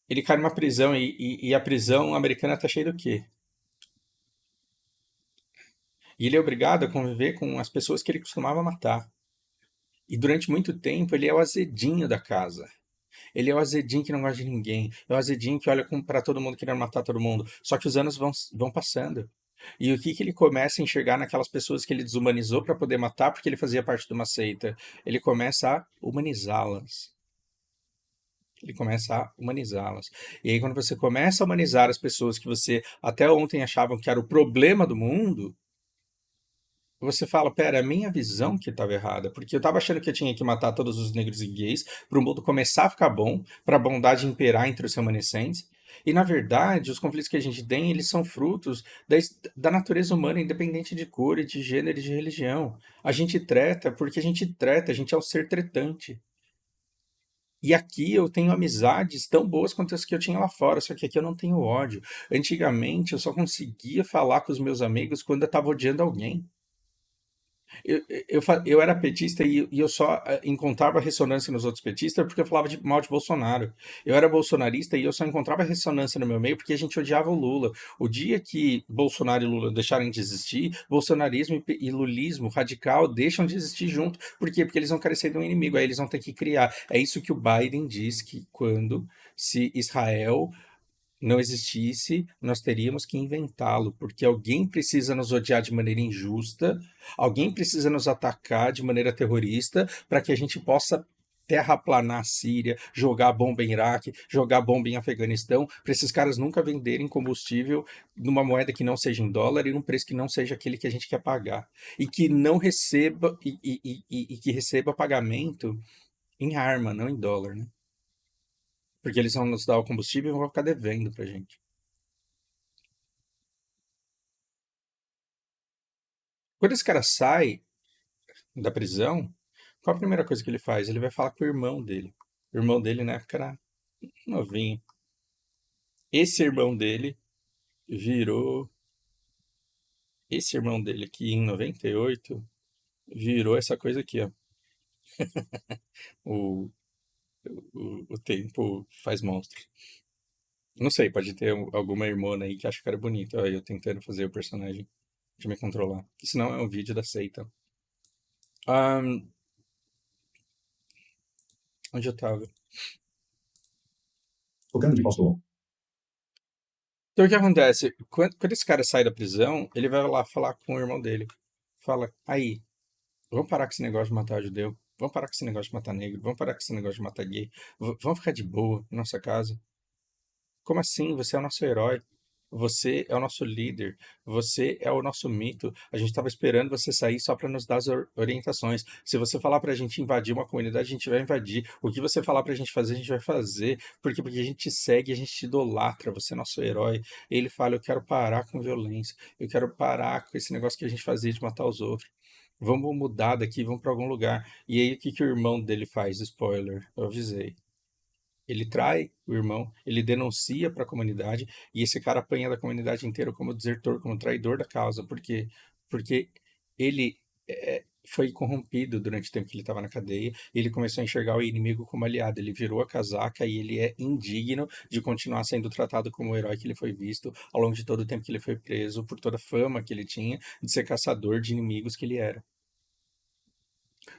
ele cai numa prisão e a prisão americana tá cheia do quê? E ele é obrigado a conviver com as pessoas que ele costumava matar. E durante muito tempo ele é o azedinho da casa. Ele é o azedinho que não gosta de ninguém. É o azedinho que olha pra todo mundo querendo matar todo mundo. Só que os anos vão passando. E o que que ele começa a enxergar naquelas pessoas que ele desumanizou para poder matar porque ele fazia parte de uma seita? Ele começa a humanizá-las. Ele começa a humanizá-las. E aí, quando você começa a humanizar as pessoas que você até ontem achavam que era o problema do mundo, você fala, pera, é a minha visão que estava errada, porque eu estava achando que eu tinha que matar todos os negros e gays para o mundo começar a ficar bom, para a bondade imperar entre os remanescentes. E na verdade, os conflitos que a gente tem, eles são frutos da natureza humana, independente de cor, e de gênero e de religião. A gente treta porque a gente treta, a gente é um ser tretante. E aqui eu tenho amizades tão boas quanto as que eu tinha lá fora, só que aqui eu não tenho ódio. Antigamente eu só conseguia falar com os meus amigos quando eu estava odiando alguém. Eu era petista e eu só encontrava ressonância nos outros petistas porque eu falava mal de Bolsonaro. Eu era bolsonarista e eu só encontrava ressonância no meu meio porque a gente odiava o Lula. O dia que Bolsonaro e Lula deixarem de existir, bolsonarismo e lulismo radical deixam de existir junto. Por quê? Porque eles vão carecer de um inimigo, aí eles vão ter que criar. É isso que o Biden diz que quando se Israel não existisse, nós teríamos que inventá-lo, porque alguém precisa nos odiar de maneira injusta, alguém precisa nos atacar de maneira terrorista, para que a gente possa terraplanar a Síria, jogar bomba em Iraque, jogar bomba em Afeganistão, para esses caras nunca venderem combustível numa moeda que não seja em dólar e num preço que não seja aquele que a gente quer pagar. E que não receba, e que receba pagamento em arma, não em dólar, né? Porque eles vão nos dar o combustível e vão ficar devendo pra gente. Quando esse cara sai da prisão, qual a primeira coisa que ele faz? Ele vai falar com o irmão dele. O irmão dele, na época, era novinho. Esse irmão dele virou. Esse irmão dele aqui, em 98, virou essa coisa aqui, ó. O, o tempo faz monstros. Não sei, pode ter alguma irmã aí que acha que era bonito. Ó, eu tentando fazer o personagem de me controlar. Que senão é um vídeo da seita. Ahn, onde eu tava? Tocando de pastor. Então o que acontece? Quando esse cara sai da prisão, ele vai lá falar com o irmão dele. Fala, aí, vamos parar com esse negócio de matar judeu. Vamos parar com esse negócio de matar negro. Vamos parar com esse negócio de matar gay. Vamos ficar de boa na nossa casa. Como assim? Você é o nosso herói. Você é o nosso líder, você é o nosso mito. A gente estava esperando você sair só para nos dar as orientações. Se você falar para a gente invadir uma comunidade, a gente vai invadir. O que você falar para a gente fazer, a gente vai fazer. Porque a gente te segue, a gente te idolatra, você é nosso herói. Ele fala: eu quero parar com violência, eu quero parar com esse negócio que a gente fazia de matar os outros. Vamos mudar daqui, vamos para algum lugar. E aí, o que que o irmão dele faz? Spoiler, eu avisei. Ele trai o irmão, ele denuncia para a comunidade e esse cara apanha da comunidade inteira como desertor, como traidor da causa. Por quê? Porque ele foi corrompido durante o tempo que ele estava na cadeia e ele começou a enxergar o inimigo como aliado. Ele virou a casaca e ele é indigno de continuar sendo tratado como o herói que ele foi visto ao longo de todo o tempo que ele foi preso, por toda a fama que ele tinha de ser caçador de inimigos que ele era.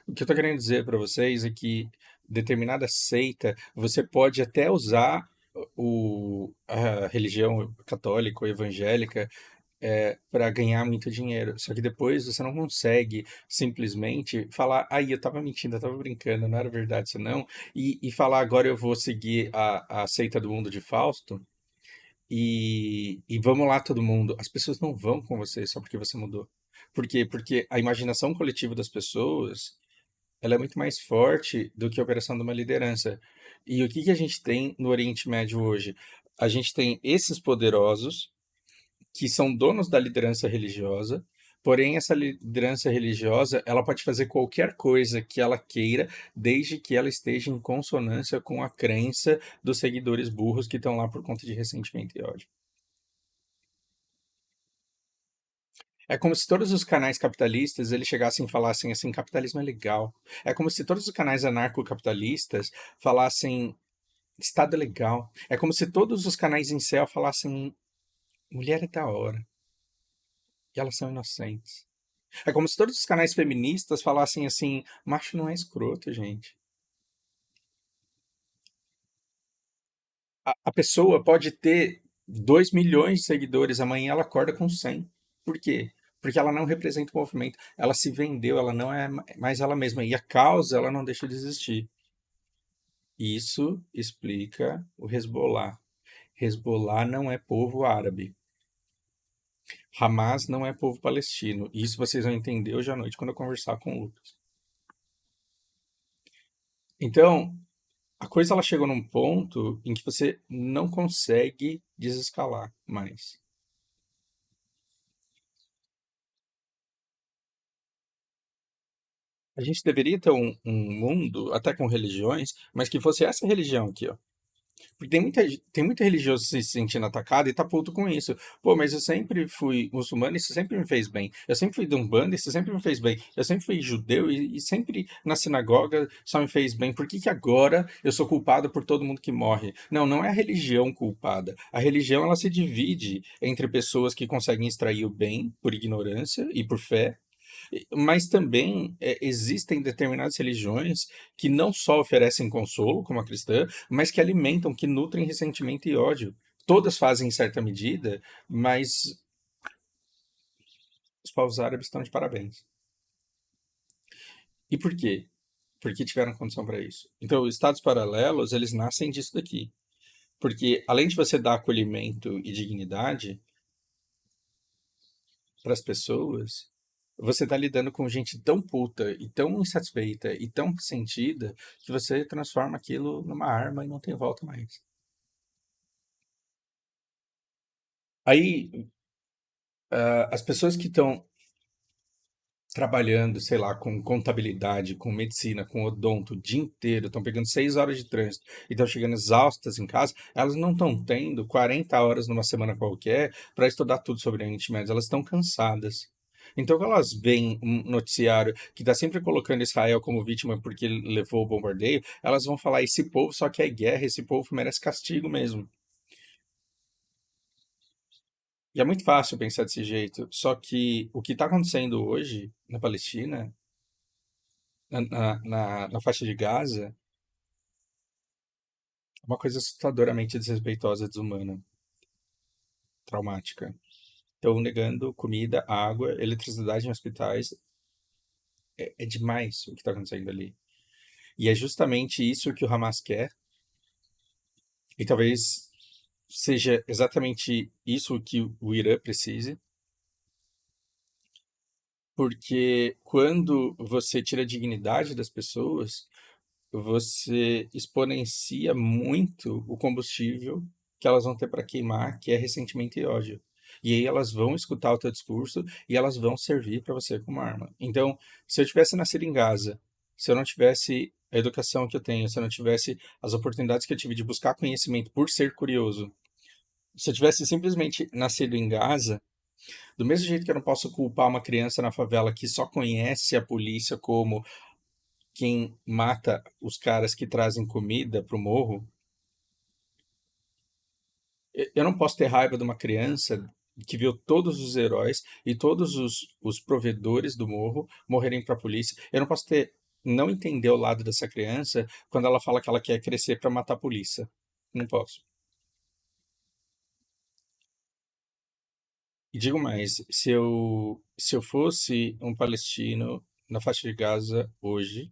O que eu tô querendo dizer para vocês é que determinada seita, você pode até usar a religião católica ou evangélica para ganhar muito dinheiro. Só que depois você não consegue simplesmente falar, aí eu tava mentindo, eu tava brincando, não era verdade isso não, e falar agora eu vou seguir a seita do mundo de Fausto e vamos lá todo mundo. As pessoas não vão com você só porque você mudou. Por quê? Porque a imaginação coletiva das pessoas ela é muito mais forte do que a operação de uma liderança. E o que que a gente tem no Oriente Médio hoje? A gente tem esses poderosos que são donos da liderança religiosa, porém essa liderança religiosa, ela pode fazer qualquer coisa que ela queira, desde que ela esteja em consonância com a crença dos seguidores burros que estão lá por conta de ressentimento e ódio. É como se todos os canais capitalistas eles chegassem e falassem assim, capitalismo é legal. É como se todos os canais anarcocapitalistas falassem, Estado é legal. É como se todos os canais incel falassem, mulher é da hora. E elas são inocentes. É como se todos os canais feministas falassem assim, macho não é escroto, gente. A pessoa pode ter 2 milhões de seguidores, amanhã ela acorda com 100. Por quê? Porque ela não representa o movimento. Ela se vendeu, ela não é mais ela mesma. E a causa, ela não deixa de existir. Isso explica o Hezbollah. Hezbollah não é povo árabe. Hamas não é povo palestino. Isso vocês vão entender hoje à noite quando eu conversar com o Lucas. Então, a coisa ela chegou num ponto em que você não consegue desescalar mais. A gente deveria ter um mundo, até com religiões, mas que fosse essa religião aqui, ó. Porque tem muita religioso se sentindo atacado e tá puto com isso. Pô, mas eu sempre fui muçulmano e isso sempre me fez bem. Eu sempre fui de Umbanda e isso sempre me fez bem. Eu sempre fui judeu e sempre na sinagoga só me fez bem. Por que que agora eu sou culpado por todo mundo que morre? Não, não é a religião culpada. A religião, ela se divide entre pessoas que conseguem extrair o bem por ignorância e por fé, mas também existem determinadas religiões que não só oferecem consolo, como a cristã, mas que alimentam, que nutrem ressentimento e ódio. Todas fazem em certa medida, mas os povos árabes estão de parabéns. E por quê? Porque tiveram condição para isso. Então, os estados paralelos, eles nascem disso daqui. Porque além de você dar acolhimento e dignidade para as pessoas, você está lidando com gente tão puta e tão insatisfeita e tão ressentida que você transforma aquilo numa arma e não tem volta mais. Aí, as pessoas que estão trabalhando, sei lá, com contabilidade, com medicina, com odonto o dia inteiro, estão pegando 6 horas de trânsito e estão chegando exaustas em casa, elas não estão tendo 40 horas numa semana qualquer para estudar tudo sobre Oriente Médio, elas estão cansadas. Então, quando elas veem um noticiário que está sempre colocando Israel como vítima porque levou o bombardeio, elas vão falar: esse povo só quer guerra, esse povo merece castigo mesmo. E é muito fácil pensar desse jeito, só que o que está acontecendo hoje na Palestina, na faixa de Gaza, é uma coisa assustadoramente desrespeitosa, desumana, traumática. Estão negando comida, água, eletricidade em hospitais. É demais o que está acontecendo ali. E é justamente isso que o Hamas quer. E talvez seja exatamente isso que o Irã precise, porque quando você tira a dignidade das pessoas, você exponencia muito o combustível que elas vão ter para queimar, que é ressentimento e ódio. E aí elas vão escutar o teu discurso e elas vão servir para você como arma. Então, se eu tivesse nascido em Gaza, se eu não tivesse a educação que eu tenho, se eu não tivesse as oportunidades que eu tive de buscar conhecimento por ser curioso, se eu tivesse simplesmente nascido em Gaza, do mesmo jeito que eu não posso culpar uma criança na favela que só conhece a polícia como quem mata os caras que trazem comida pro morro, eu não posso ter raiva de uma criança que viu todos os heróis e todos os provedores do morro morrerem para a polícia. Eu não posso não entender o lado dessa criança quando ela fala que ela quer crescer para matar a polícia. Não posso. E digo mais, se eu fosse um palestino na faixa de Gaza hoje,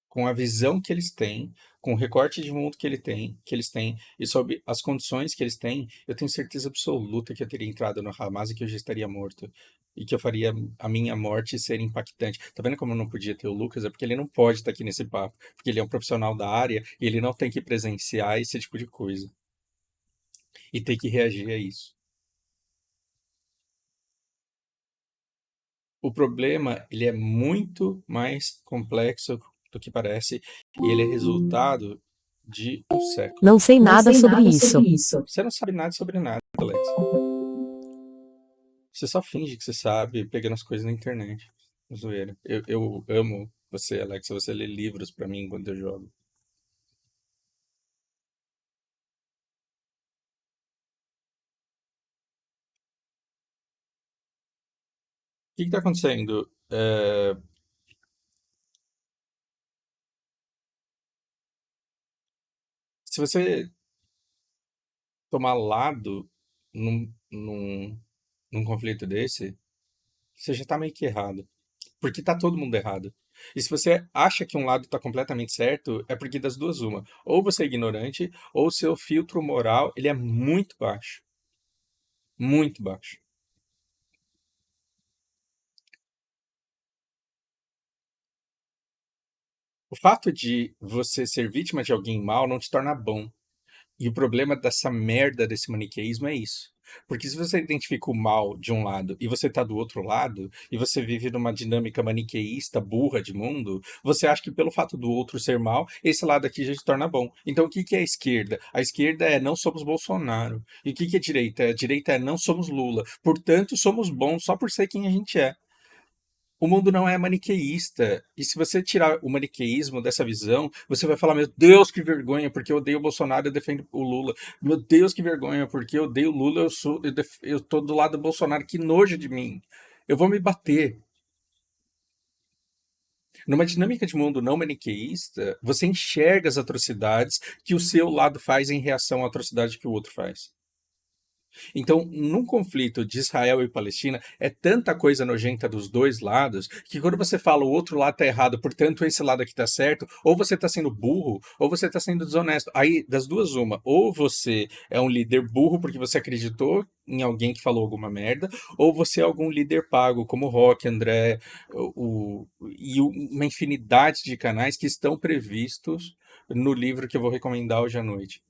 com a visão que eles têm, com o recorte de mundo que eles têm, e sobre as condições que eles têm, eu tenho certeza absoluta que eu teria entrado no Hamas e que eu já estaria morto. E que eu faria a minha morte ser impactante. Tá vendo como eu não podia ter o Lucas? É porque ele não pode estar aqui nesse papo. Porque ele é um profissional da área e ele não tem que presenciar esse tipo de coisa. E ter que reagir a isso. O problema, ele é muito mais complexo do que parece. E ele é resultado de um século. Não sei Não nada sei sobre nada isso. sobre isso. Você não sabe nada sobre nada, Alex. Você só finge que você sabe pegando as coisas na internet. Zoeira. Eu amo você, Alex. Você lê livros pra mim enquanto eu jogo. O que tá acontecendo? Se você tomar lado num conflito desse, você já tá meio que errado. Porque tá todo mundo errado. E se você acha que um lado tá completamente certo, é porque das duas uma. Ou você é ignorante, ou seu filtro moral, ele é muito baixo. Muito baixo. O fato de você ser vítima de alguém mal não te torna bom. E o problema dessa merda desse maniqueísmo é isso. Porque se você identifica o mal de um lado e você tá do outro lado, e você vive numa dinâmica maniqueísta, burra de mundo, você acha que pelo fato do outro ser mal, esse lado aqui já te torna bom. Então o que que é a esquerda? A esquerda é não somos Bolsonaro. E o que que é a direita? A direita é não somos Lula. Portanto, somos bons só por ser quem a gente é. O mundo não é maniqueísta. E se você tirar o maniqueísmo dessa visão, você vai falar: meu Deus, que vergonha, porque eu odeio o Bolsonaro e eu defendo o Lula. Meu Deus, que vergonha, porque eu odeio o Lula, eu tô do lado do Bolsonaro, que nojo de mim. Eu vou me bater. Numa dinâmica de mundo não maniqueísta, você enxerga as atrocidades que o seu lado faz em reação à atrocidade que o outro faz. Então, num conflito de Israel e Palestina, é tanta coisa nojenta dos dois lados que quando você fala o outro lado tá errado, portanto esse lado aqui tá certo, ou você tá sendo burro, ou você tá sendo desonesto. Aí, das duas, uma. Ou você é um líder burro porque você acreditou em alguém que falou alguma merda, ou você é algum líder pago, como o Rock, André, uma infinidade de canais que estão previstos no livro que eu vou recomendar hoje à noite.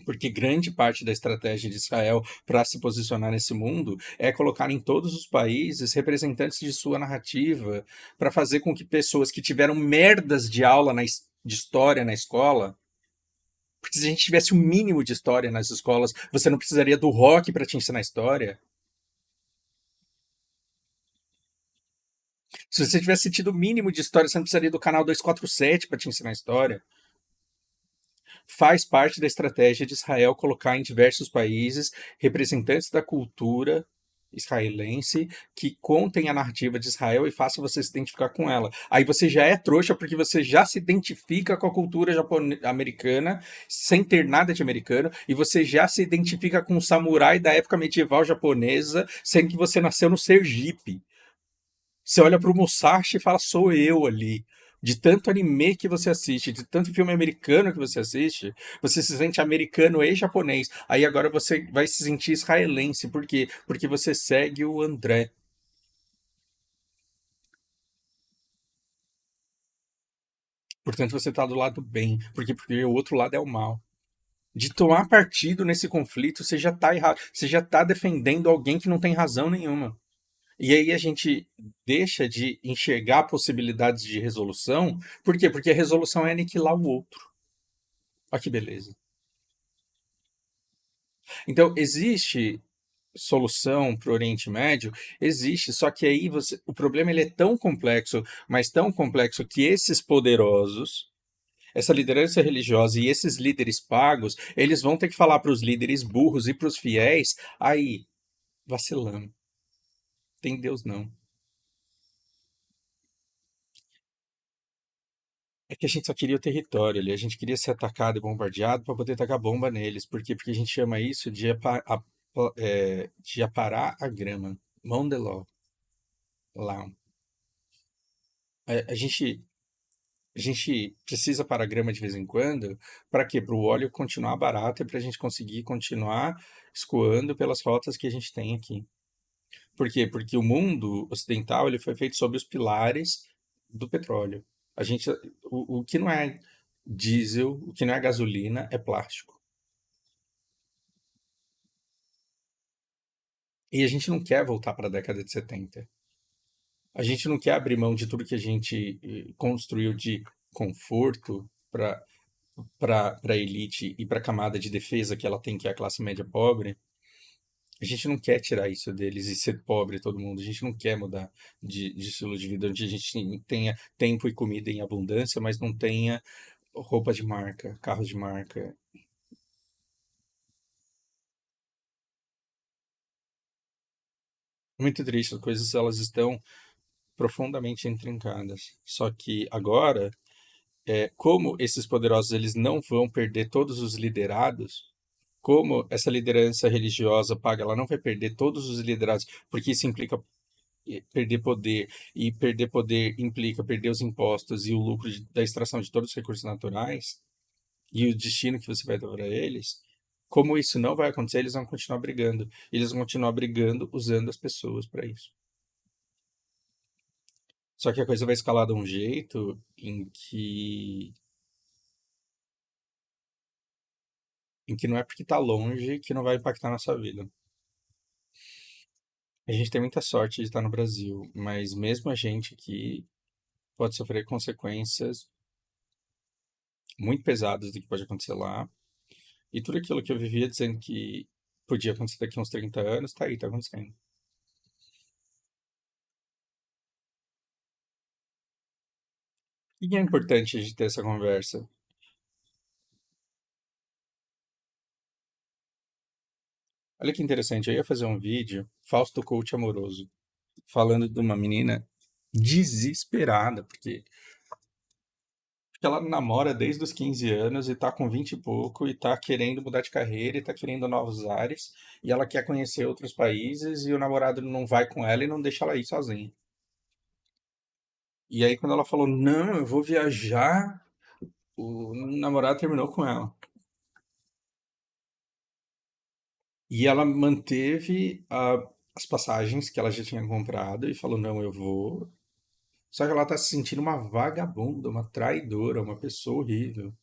Porque grande parte da estratégia de Israel para se posicionar nesse mundo é colocar em todos os países representantes de sua narrativa para fazer com que pessoas que tiveram merdas de aula de história na escola, porque se a gente tivesse o mínimo de história nas escolas, você não precisaria do rock para te ensinar história. Se você tivesse tido o mínimo de história, você não precisaria do canal 247 para te ensinar história. Faz parte da estratégia de Israel colocar em diversos países representantes da cultura israelense que contem a narrativa de Israel e façam você se identificar com ela. Aí você já é trouxa porque você já se identifica com a cultura americana sem ter nada de americano e você já se identifica com o samurai da época medieval japonesa, sendo que você nasceu no Sergipe. Você olha para o Musashi e fala, sou eu ali. De tanto anime que você assiste, de tanto filme americano que você assiste, você se sente americano e japonês. Aí agora você vai se sentir israelense. Por quê? Porque você segue o André. Portanto, você tá do lado bem. Porque o outro lado é o mal. De tomar partido nesse conflito, você já tá errado. Você já tá defendendo alguém que não tem razão nenhuma. E aí a gente deixa de enxergar possibilidades de resolução. Por quê? Porque a resolução é aniquilar o outro. Olha que beleza. Então, existe solução para o Oriente Médio? Existe, só que aí o problema ele é tão complexo, mas tão complexo que esses poderosos, essa liderança religiosa e esses líderes pagos, eles vão ter que falar para os líderes burros e para os fiéis, aí, vacilando, tem Deus não. É que a gente só queria o território ali, a gente queria ser atacado e bombardeado para poder tacar bomba neles. Por quê? Porque a gente chama isso de, de aparar a grama. Mão de ló, lá. A gente, a gente precisa parar a grama de vez em quando, para quê? Para o óleo continuar barato e para a gente conseguir continuar escoando pelas rotas que a gente tem aqui. Por quê? Porque o mundo ocidental ele foi feito sobre os pilares do petróleo. A gente, o que não é diesel, o que não é gasolina, é plástico. E a gente não quer voltar para a década de 70. A gente não quer abrir mão de tudo que a gente construiu de conforto para a elite e para a camada de defesa que ela tem, que é a classe média pobre. A gente não quer tirar isso deles e ser pobre todo mundo. A gente não quer mudar de estilo de vida onde a gente tenha tempo e comida em abundância, mas não tenha roupa de marca, carros de marca. Muito triste, as coisas elas estão profundamente intrincadas. Só que agora, como esses poderosos eles não vão perder todos os liderados, como essa liderança religiosa paga, ela não vai perder todos os liderados, porque isso implica perder poder, e perder poder implica perder os impostos e o lucro da extração de todos os recursos naturais, e o destino que você vai dar para eles, como isso não vai acontecer, eles vão continuar brigando. Eles vão continuar brigando usando as pessoas para isso. Só que a coisa vai escalar de um jeito em que não é porque está longe que não vai impactar na sua vida. A gente tem muita sorte de estar no Brasil, mas mesmo a gente aqui pode sofrer consequências muito pesadas do que pode acontecer lá. E tudo aquilo que eu vivia dizendo que podia acontecer daqui a uns 30 anos, tá aí, tá acontecendo. E é importante a gente ter essa conversa. Olha que interessante, eu ia fazer um vídeo, Fausto Coach Amoroso, falando de uma menina desesperada, porque ela namora desde os 15 anos e tá com 20 e pouco e tá querendo mudar de carreira e tá querendo novos ares e ela quer conhecer outros países e o namorado não vai com ela e não deixa ela ir sozinha. E aí quando ela falou, não, eu vou viajar, o namorado terminou com ela. E ela manteve as passagens que ela já tinha comprado e falou, não, eu vou. Só que ela tá se sentindo uma vagabunda, uma traidora, uma pessoa horrível. Eu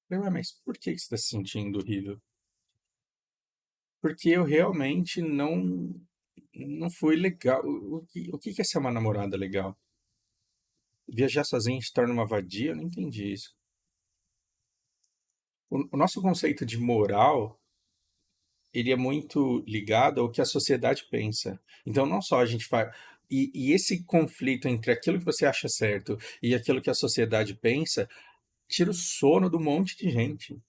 falei, ué, mas por que você está se sentindo horrível? Porque eu realmente não foi legal. O que que é ser uma namorada legal? Viajar sozinha se torna uma vadia? Eu não entendi isso. O nosso conceito de moral, ele é muito ligado ao que a sociedade pensa. Então, não só a gente faz. E esse conflito entre aquilo que você acha certo e aquilo que a sociedade pensa, tira o sono do monte de gente.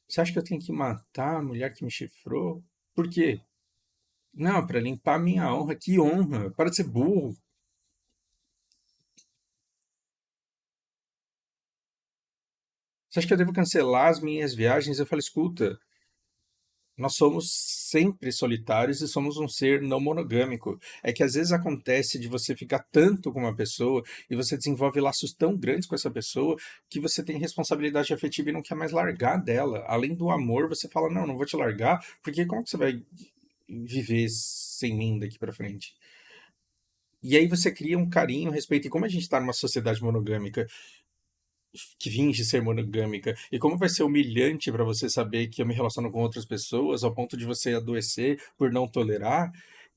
Você acha que eu tenho que matar a mulher que me chifrou? Por quê? Não, para limpar minha honra. Que honra? Para de ser burro. Você acha que eu devo cancelar as minhas viagens? Eu falo, escuta, Nós somos sempre solitários e somos um ser não monogâmico. É que às vezes acontece de você ficar tanto com uma pessoa e você desenvolve laços tão grandes com essa pessoa que você tem responsabilidade afetiva e não quer mais largar dela. Além do amor, você fala: não, não vou te largar, porque como que você vai viver sem mim daqui pra frente? E aí você cria um carinho, um respeito. E como a gente está numa sociedade monogâmica, que finge ser monogâmica, e como vai ser humilhante para você saber que eu me relaciono com outras pessoas ao ponto de você adoecer por não tolerar,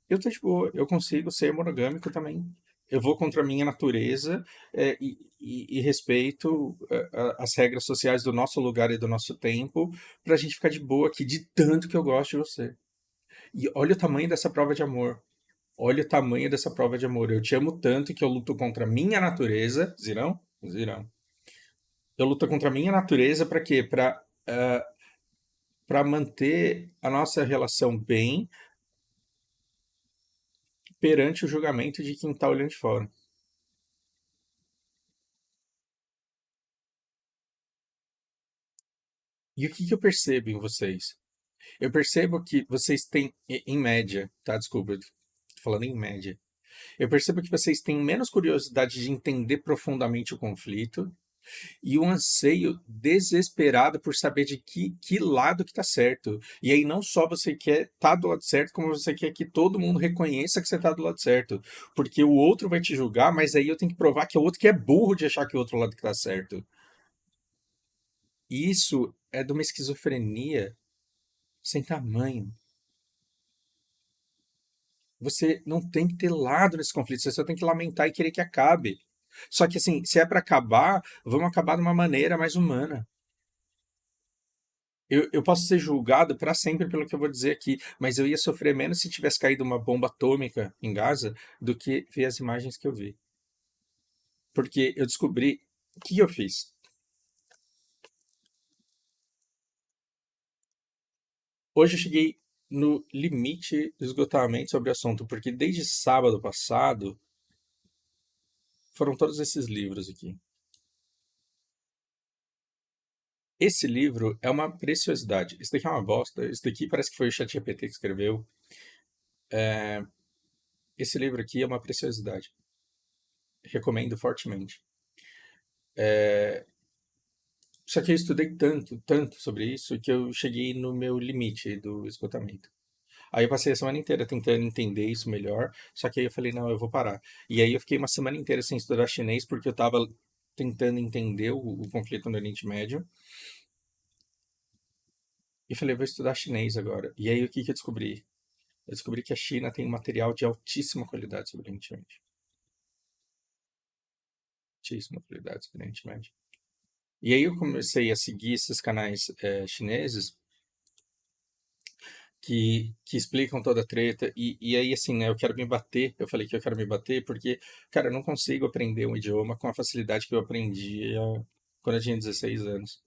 eu tô de boa, eu consigo ser monogâmico também. Eu vou contra a minha natureza, e respeito as regras sociais do nosso lugar e do nosso tempo pra gente ficar de boa aqui, de tanto que eu gosto de você. E olha o tamanho dessa prova de amor. Olha o tamanho dessa prova de amor. Eu te amo tanto que eu luto contra a minha natureza. Zirão? Zirão. Eu luto contra a minha natureza para quê? Para manter a nossa relação bem perante o julgamento de quem está olhando de fora. E o que eu percebo em vocês? Eu percebo que vocês têm, em média, tá? Desculpa, tô falando em média. Eu percebo que vocês têm menos curiosidade de entender profundamente o conflito e um anseio desesperado por saber de que lado que tá certo. E aí não só você quer estar do lado certo, como você quer que todo mundo reconheça que você tá do lado certo. Porque o outro vai te julgar, mas aí eu tenho que provar que é o outro que é burro de achar que o outro lado que tá certo. E isso é de uma esquizofrenia sem tamanho. Você não tem que ter lado nesse conflito, você só tem que lamentar e querer que acabe. Só que assim, se é para acabar, vamos acabar de uma maneira mais humana. Eu posso ser julgado para sempre pelo que eu vou dizer aqui, mas eu ia sofrer menos se tivesse caído uma bomba atômica em Gaza do que ver as imagens que eu vi. Porque eu descobri. O que eu fiz? Hoje eu cheguei no limite do esgotamento sobre o assunto, porque desde sábado passado foram todos esses livros aqui. Esse livro é uma preciosidade. Esse daqui é uma bosta. Esse daqui parece que foi o ChatGPT que escreveu. Esse livro aqui é uma preciosidade. Recomendo fortemente. Só que eu estudei tanto, tanto sobre isso, que eu cheguei no meu limite do esgotamento. Aí eu passei a semana inteira tentando entender isso melhor, só que aí eu falei, não, eu vou parar. E aí eu fiquei uma semana inteira sem estudar chinês, porque eu estava tentando entender o conflito no Oriente Médio. E falei, vou estudar chinês agora. E aí o que eu descobri? Eu descobri que a China tem um material de altíssima qualidade sobre o Oriente Médio. Altíssima qualidade sobre o Oriente Médio. E aí eu comecei a seguir esses canais chineses que explicam toda a treta. E aí, assim, né, eu quero me bater. Eu falei que eu quero me bater porque, cara, eu não consigo aprender um idioma com a facilidade que eu aprendia quando eu tinha 16 anos.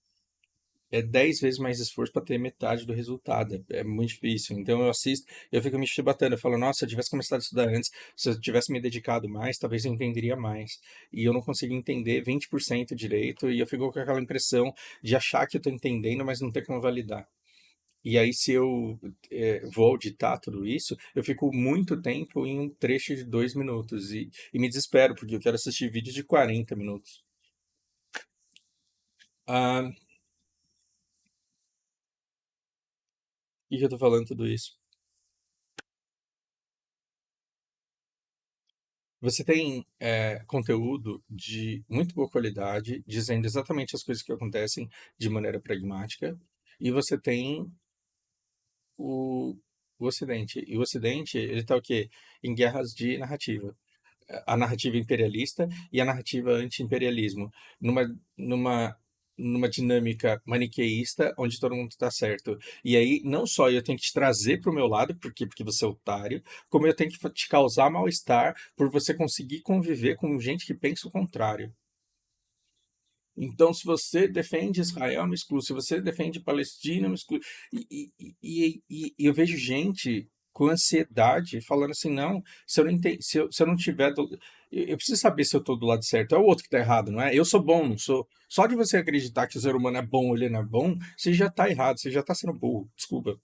É 10 vezes mais esforço para ter metade do resultado. É muito difícil. Então eu assisto, eu fico me chibatando. Eu falo, nossa, se eu tivesse começado a estudar antes, se eu tivesse me dedicado mais, talvez eu entenderia mais. E eu não consigo entender 20% direito, e eu fico com aquela impressão de achar que eu estou entendendo, mas não ter como validar. E aí, se eu vou auditar tudo isso, eu fico muito tempo em um trecho de 2 minutos e me desespero, porque eu quero assistir vídeos de 40 minutos. Ah, e que eu tô falando tudo isso? Você tem conteúdo de muito boa qualidade, dizendo exatamente as coisas que acontecem de maneira pragmática, e você tem o, o Ocidente. E o Ocidente, ele tá o quê? Em guerras de narrativa. A narrativa imperialista e a narrativa anti-imperialismo, numa, numa, numa dinâmica maniqueísta onde todo mundo está certo. E aí, não só eu tenho que te trazer para o meu lado, porque você é otário, como eu tenho que te causar mal-estar por você conseguir conviver com gente que pensa o contrário. Então, se você defende Israel, me exclui. Se você defende Palestina, me exclui. E eu vejo gente com ansiedade falando assim, não, se eu não, se eu não tiver... eu preciso saber se eu estou do lado certo. É o outro que está errado, não é? Eu sou bom, não sou. Só de você acreditar que o ser humano é bom ou ele não é bom, você já está errado, você já está sendo burro. Desculpa.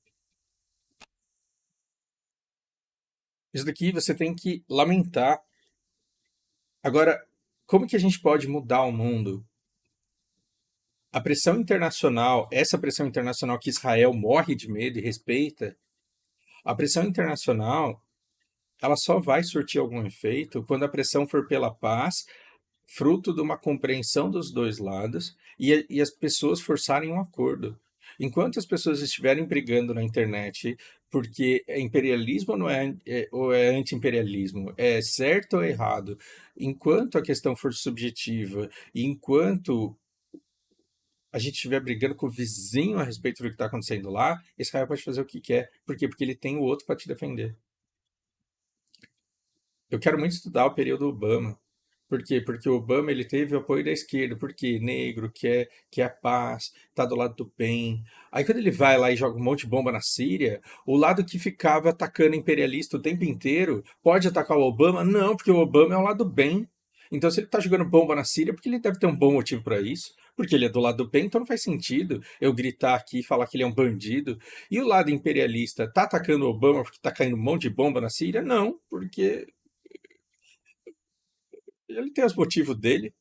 Isso daqui você tem que lamentar. Agora, como que a gente pode mudar o mundo? A pressão internacional, essa pressão internacional que Israel morre de medo e respeita, a pressão internacional, ela só vai surtir algum efeito quando a pressão for pela paz, fruto de uma compreensão dos dois lados e as pessoas forçarem um acordo. Enquanto as pessoas estiverem brigando na internet porque é imperialismo ou é anti-imperialismo, é certo ou errado, enquanto a questão for subjetiva, e enquanto a gente estiver brigando com o vizinho a respeito do que está acontecendo lá, Israel pode fazer o que quer. Por quê? Porque ele tem o outro para te defender. Eu quero muito estudar o período Obama. Por quê? Porque o Obama ele teve o apoio da esquerda, porque negro, quer a paz, tá do lado do bem. Aí quando ele vai lá e joga um monte de bomba na Síria, o lado que ficava atacando imperialista o tempo inteiro pode atacar o Obama? Não, porque o Obama é o lado do bem. Então se ele tá jogando bomba na Síria, porque ele deve ter um bom motivo para isso. Porque ele é do lado do bem, então não faz sentido eu gritar aqui e falar que ele é um bandido. E o lado imperialista tá atacando o Obama porque tá caindo um monte de bomba na Síria? Não, porque ele tem os motivos dele.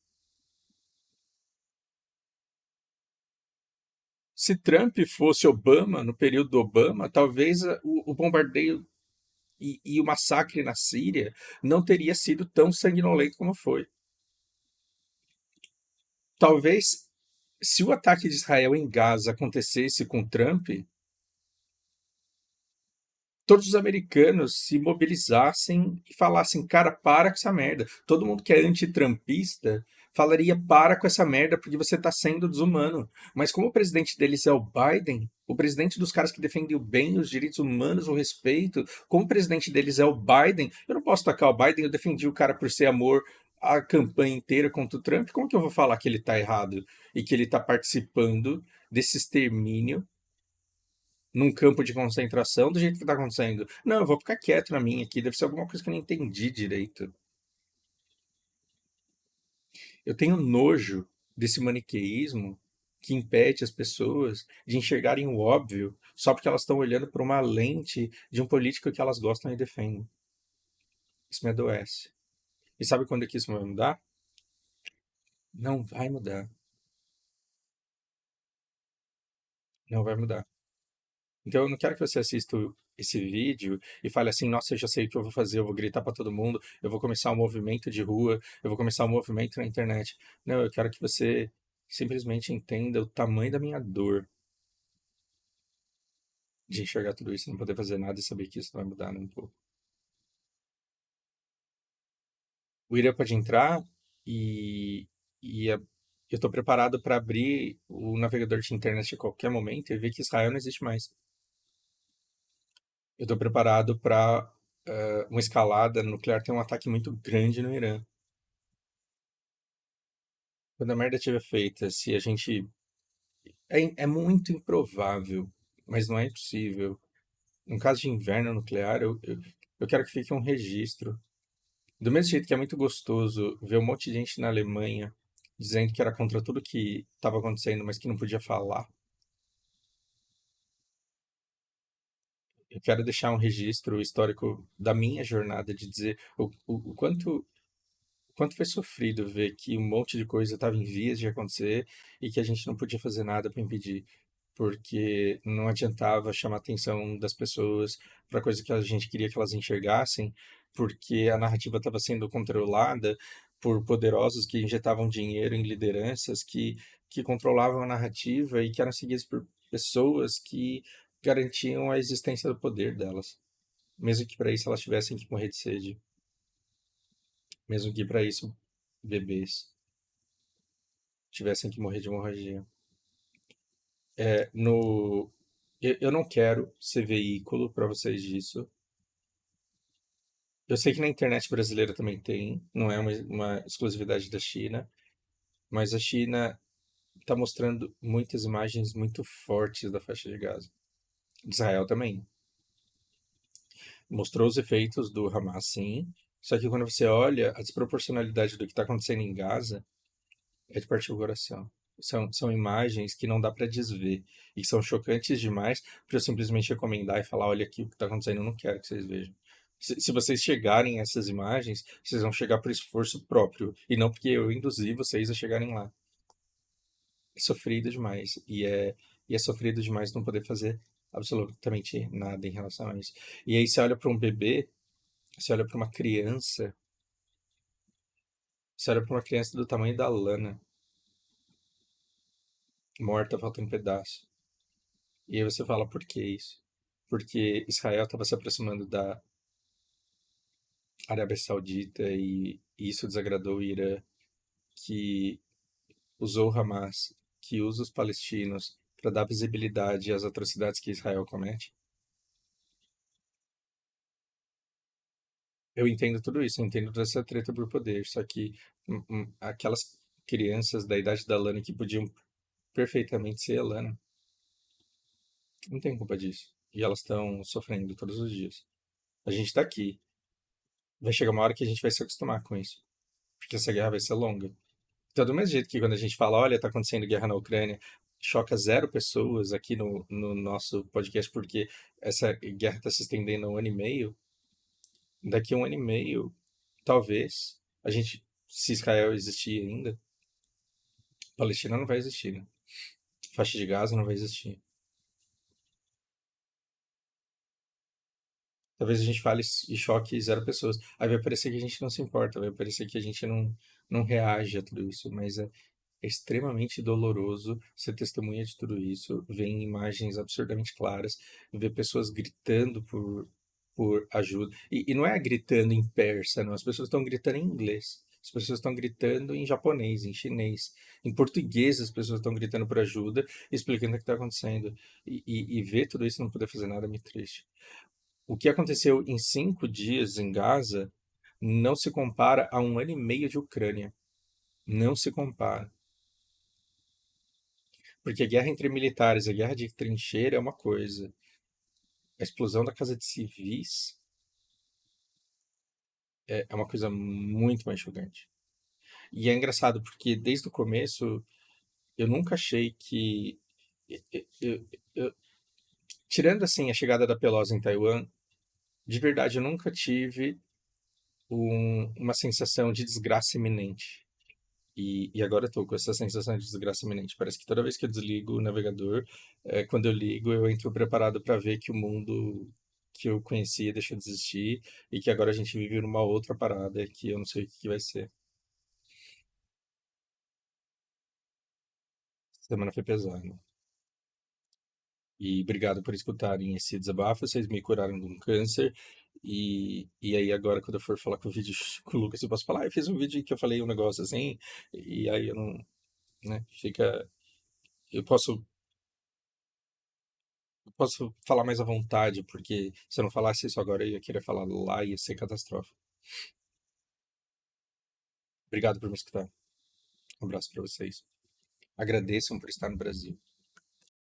Se Trump fosse Obama, no período do Obama, talvez o bombardeio e o massacre na Síria não teria sido tão sanguinolento como foi. Talvez, se o ataque de Israel em Gaza acontecesse com Trump, todos os americanos se mobilizassem e falassem, cara, para com essa merda. Todo mundo que é anti-trumpista falaria, para com essa merda, porque você está sendo desumano. Mas como o presidente deles é o Biden, o presidente dos caras que defendem o bem, os direitos humanos, o respeito, como o presidente deles é o Biden, eu não posso tacar o Biden, eu defendi o cara por ser amor a campanha inteira contra o Trump, como que eu vou falar que ele está errado e que ele está participando desse extermínio num campo de concentração do jeito que tá acontecendo? Não, eu vou ficar quieto na minha aqui, deve ser alguma coisa que eu não entendi direito. Eu tenho nojo desse maniqueísmo que impede as pessoas de enxergarem o óbvio só porque elas estão olhando por uma lente de um político que elas gostam e defendem. Isso me adoece. E sabe quando é que isso vai mudar? Não vai mudar. Não vai mudar. Então eu não quero que você assista esse vídeo e fale assim, nossa, eu já sei o que eu vou fazer, eu vou gritar para todo mundo, eu vou começar um movimento de rua, eu vou começar um movimento na internet. Não, eu quero que você simplesmente entenda o tamanho da minha dor de enxergar tudo isso, não poder fazer nada e saber que isso não vai mudar nem um pouco. O Ira pode entrar e, e eu estou preparado para abrir o navegador de internet a qualquer momento e ver que Israel não existe mais. Eu estou preparado para uma escalada nuclear ter um ataque muito grande no Irã. Quando a merda estiver feita, se a gente. É muito improvável, mas não é impossível. No caso de inverno nuclear, eu quero que fique um registro. Do mesmo jeito que é muito gostoso ver um monte de gente na Alemanha dizendo que era contra tudo que estava acontecendo, mas que não podia falar. Eu quero deixar um registro histórico da minha jornada, de dizer o quanto foi sofrido ver que um monte de coisa estava em vias de acontecer e que a gente não podia fazer nada para impedir, porque não adiantava chamar a atenção das pessoas para coisa que a gente queria que elas enxergassem, porque a narrativa estava sendo controlada por poderosos que injetavam dinheiro em lideranças que controlavam a narrativa e que eram seguidas por pessoas que garantiam a existência do poder delas, mesmo que para isso elas tivessem que morrer de sede, mesmo que para isso bebês tivessem que morrer de hemorragia. No, eu não quero ser veículo para vocês disso. Eu sei que na internet brasileira também tem, não é uma exclusividade da China, mas a China está mostrando muitas imagens muito fortes da faixa de Gaza. Israel também. Mostrou os efeitos do Hamas, sim. Só que quando você olha a desproporcionalidade do que está acontecendo em Gaza, é de partir o coração. São imagens que não dá para desver e que são chocantes demais para eu simplesmente recomendar e falar: olha aqui o que está acontecendo, eu não quero que vocês vejam. Se vocês chegarem a essas imagens, vocês vão chegar por esforço próprio, e não porque eu induzi vocês a chegarem lá. É sofrido demais, e é sofrido demais não poder fazer absolutamente nada em relação a isso. E aí você olha para um bebê, você olha para uma criança, você olha para uma criança do tamanho da Lana, morta, falta um pedaço. E aí você fala, por que isso? Porque Israel estava se aproximando da Arábia Saudita e isso desagradou o Irã, que usou o Hamas, que usa os palestinos para dar visibilidade às atrocidades que Israel comete. Eu entendo tudo isso, eu entendo toda essa treta por poder, só que aquelas crianças da idade da Lana que podiam perfeitamente ser a Lana, não tem culpa disso. E elas estão sofrendo todos os dias. A gente tá aqui. Vai chegar uma hora que a gente vai se acostumar com isso. Porque essa guerra vai ser longa. Então, do mesmo jeito que quando a gente fala, olha, tá acontecendo guerra na Ucrânia, choca zero pessoas aqui no nosso podcast porque essa guerra está se estendendo há um ano e meio. Daqui a um ano e meio, talvez, a gente, se Israel existir ainda, Palestina não vai existir, né? Faixa de Gaza não vai existir. Talvez a gente fale e choque zero pessoas. Aí vai parecer que a gente não se importa, vai parecer que a gente não reage a tudo isso, mas é extremamente doloroso ser testemunha de tudo isso, ver imagens absurdamente claras, ver pessoas gritando por ajuda. E não é gritando em persa, não, as pessoas estão gritando em inglês. As pessoas estão gritando em japonês, em chinês, em português as pessoas estão gritando por ajuda, explicando o que está acontecendo. E ver tudo isso e não poder fazer nada é muito triste. O que aconteceu em 5 dias em Gaza não se compara a um ano e meio de Ucrânia. Não se compara. Porque a guerra entre militares, a guerra de trincheira é uma coisa. A explosão da casa de civis é uma coisa muito mais chocante. E é engraçado porque desde o começo eu nunca achei que. Eu- tirando assim a chegada da Pelosi em Taiwan, de verdade eu nunca tive uma sensação de desgraça iminente. E agora eu tô com essa sensação de desgraça iminente. Parece que toda vez que eu desligo o navegador, quando eu ligo, eu entro preparado para ver que o mundo que eu conhecia deixou de existir e que agora a gente vive numa outra parada que eu não sei o que vai ser. Semana foi pesada. E obrigado por escutarem esse desabafo. Vocês me curaram de um câncer. E aí agora, quando eu for falar com o vídeo com o Lucas, eu posso falar, eu fiz um vídeo que eu falei um negócio assim, e aí eu não, né, fica... Eu posso falar mais à vontade, porque se eu não falasse isso agora, eu ia querer falar lá e ia ser catastrófico. Obrigado por me escutar. Um abraço para vocês. Agradeçam por estar no Brasil.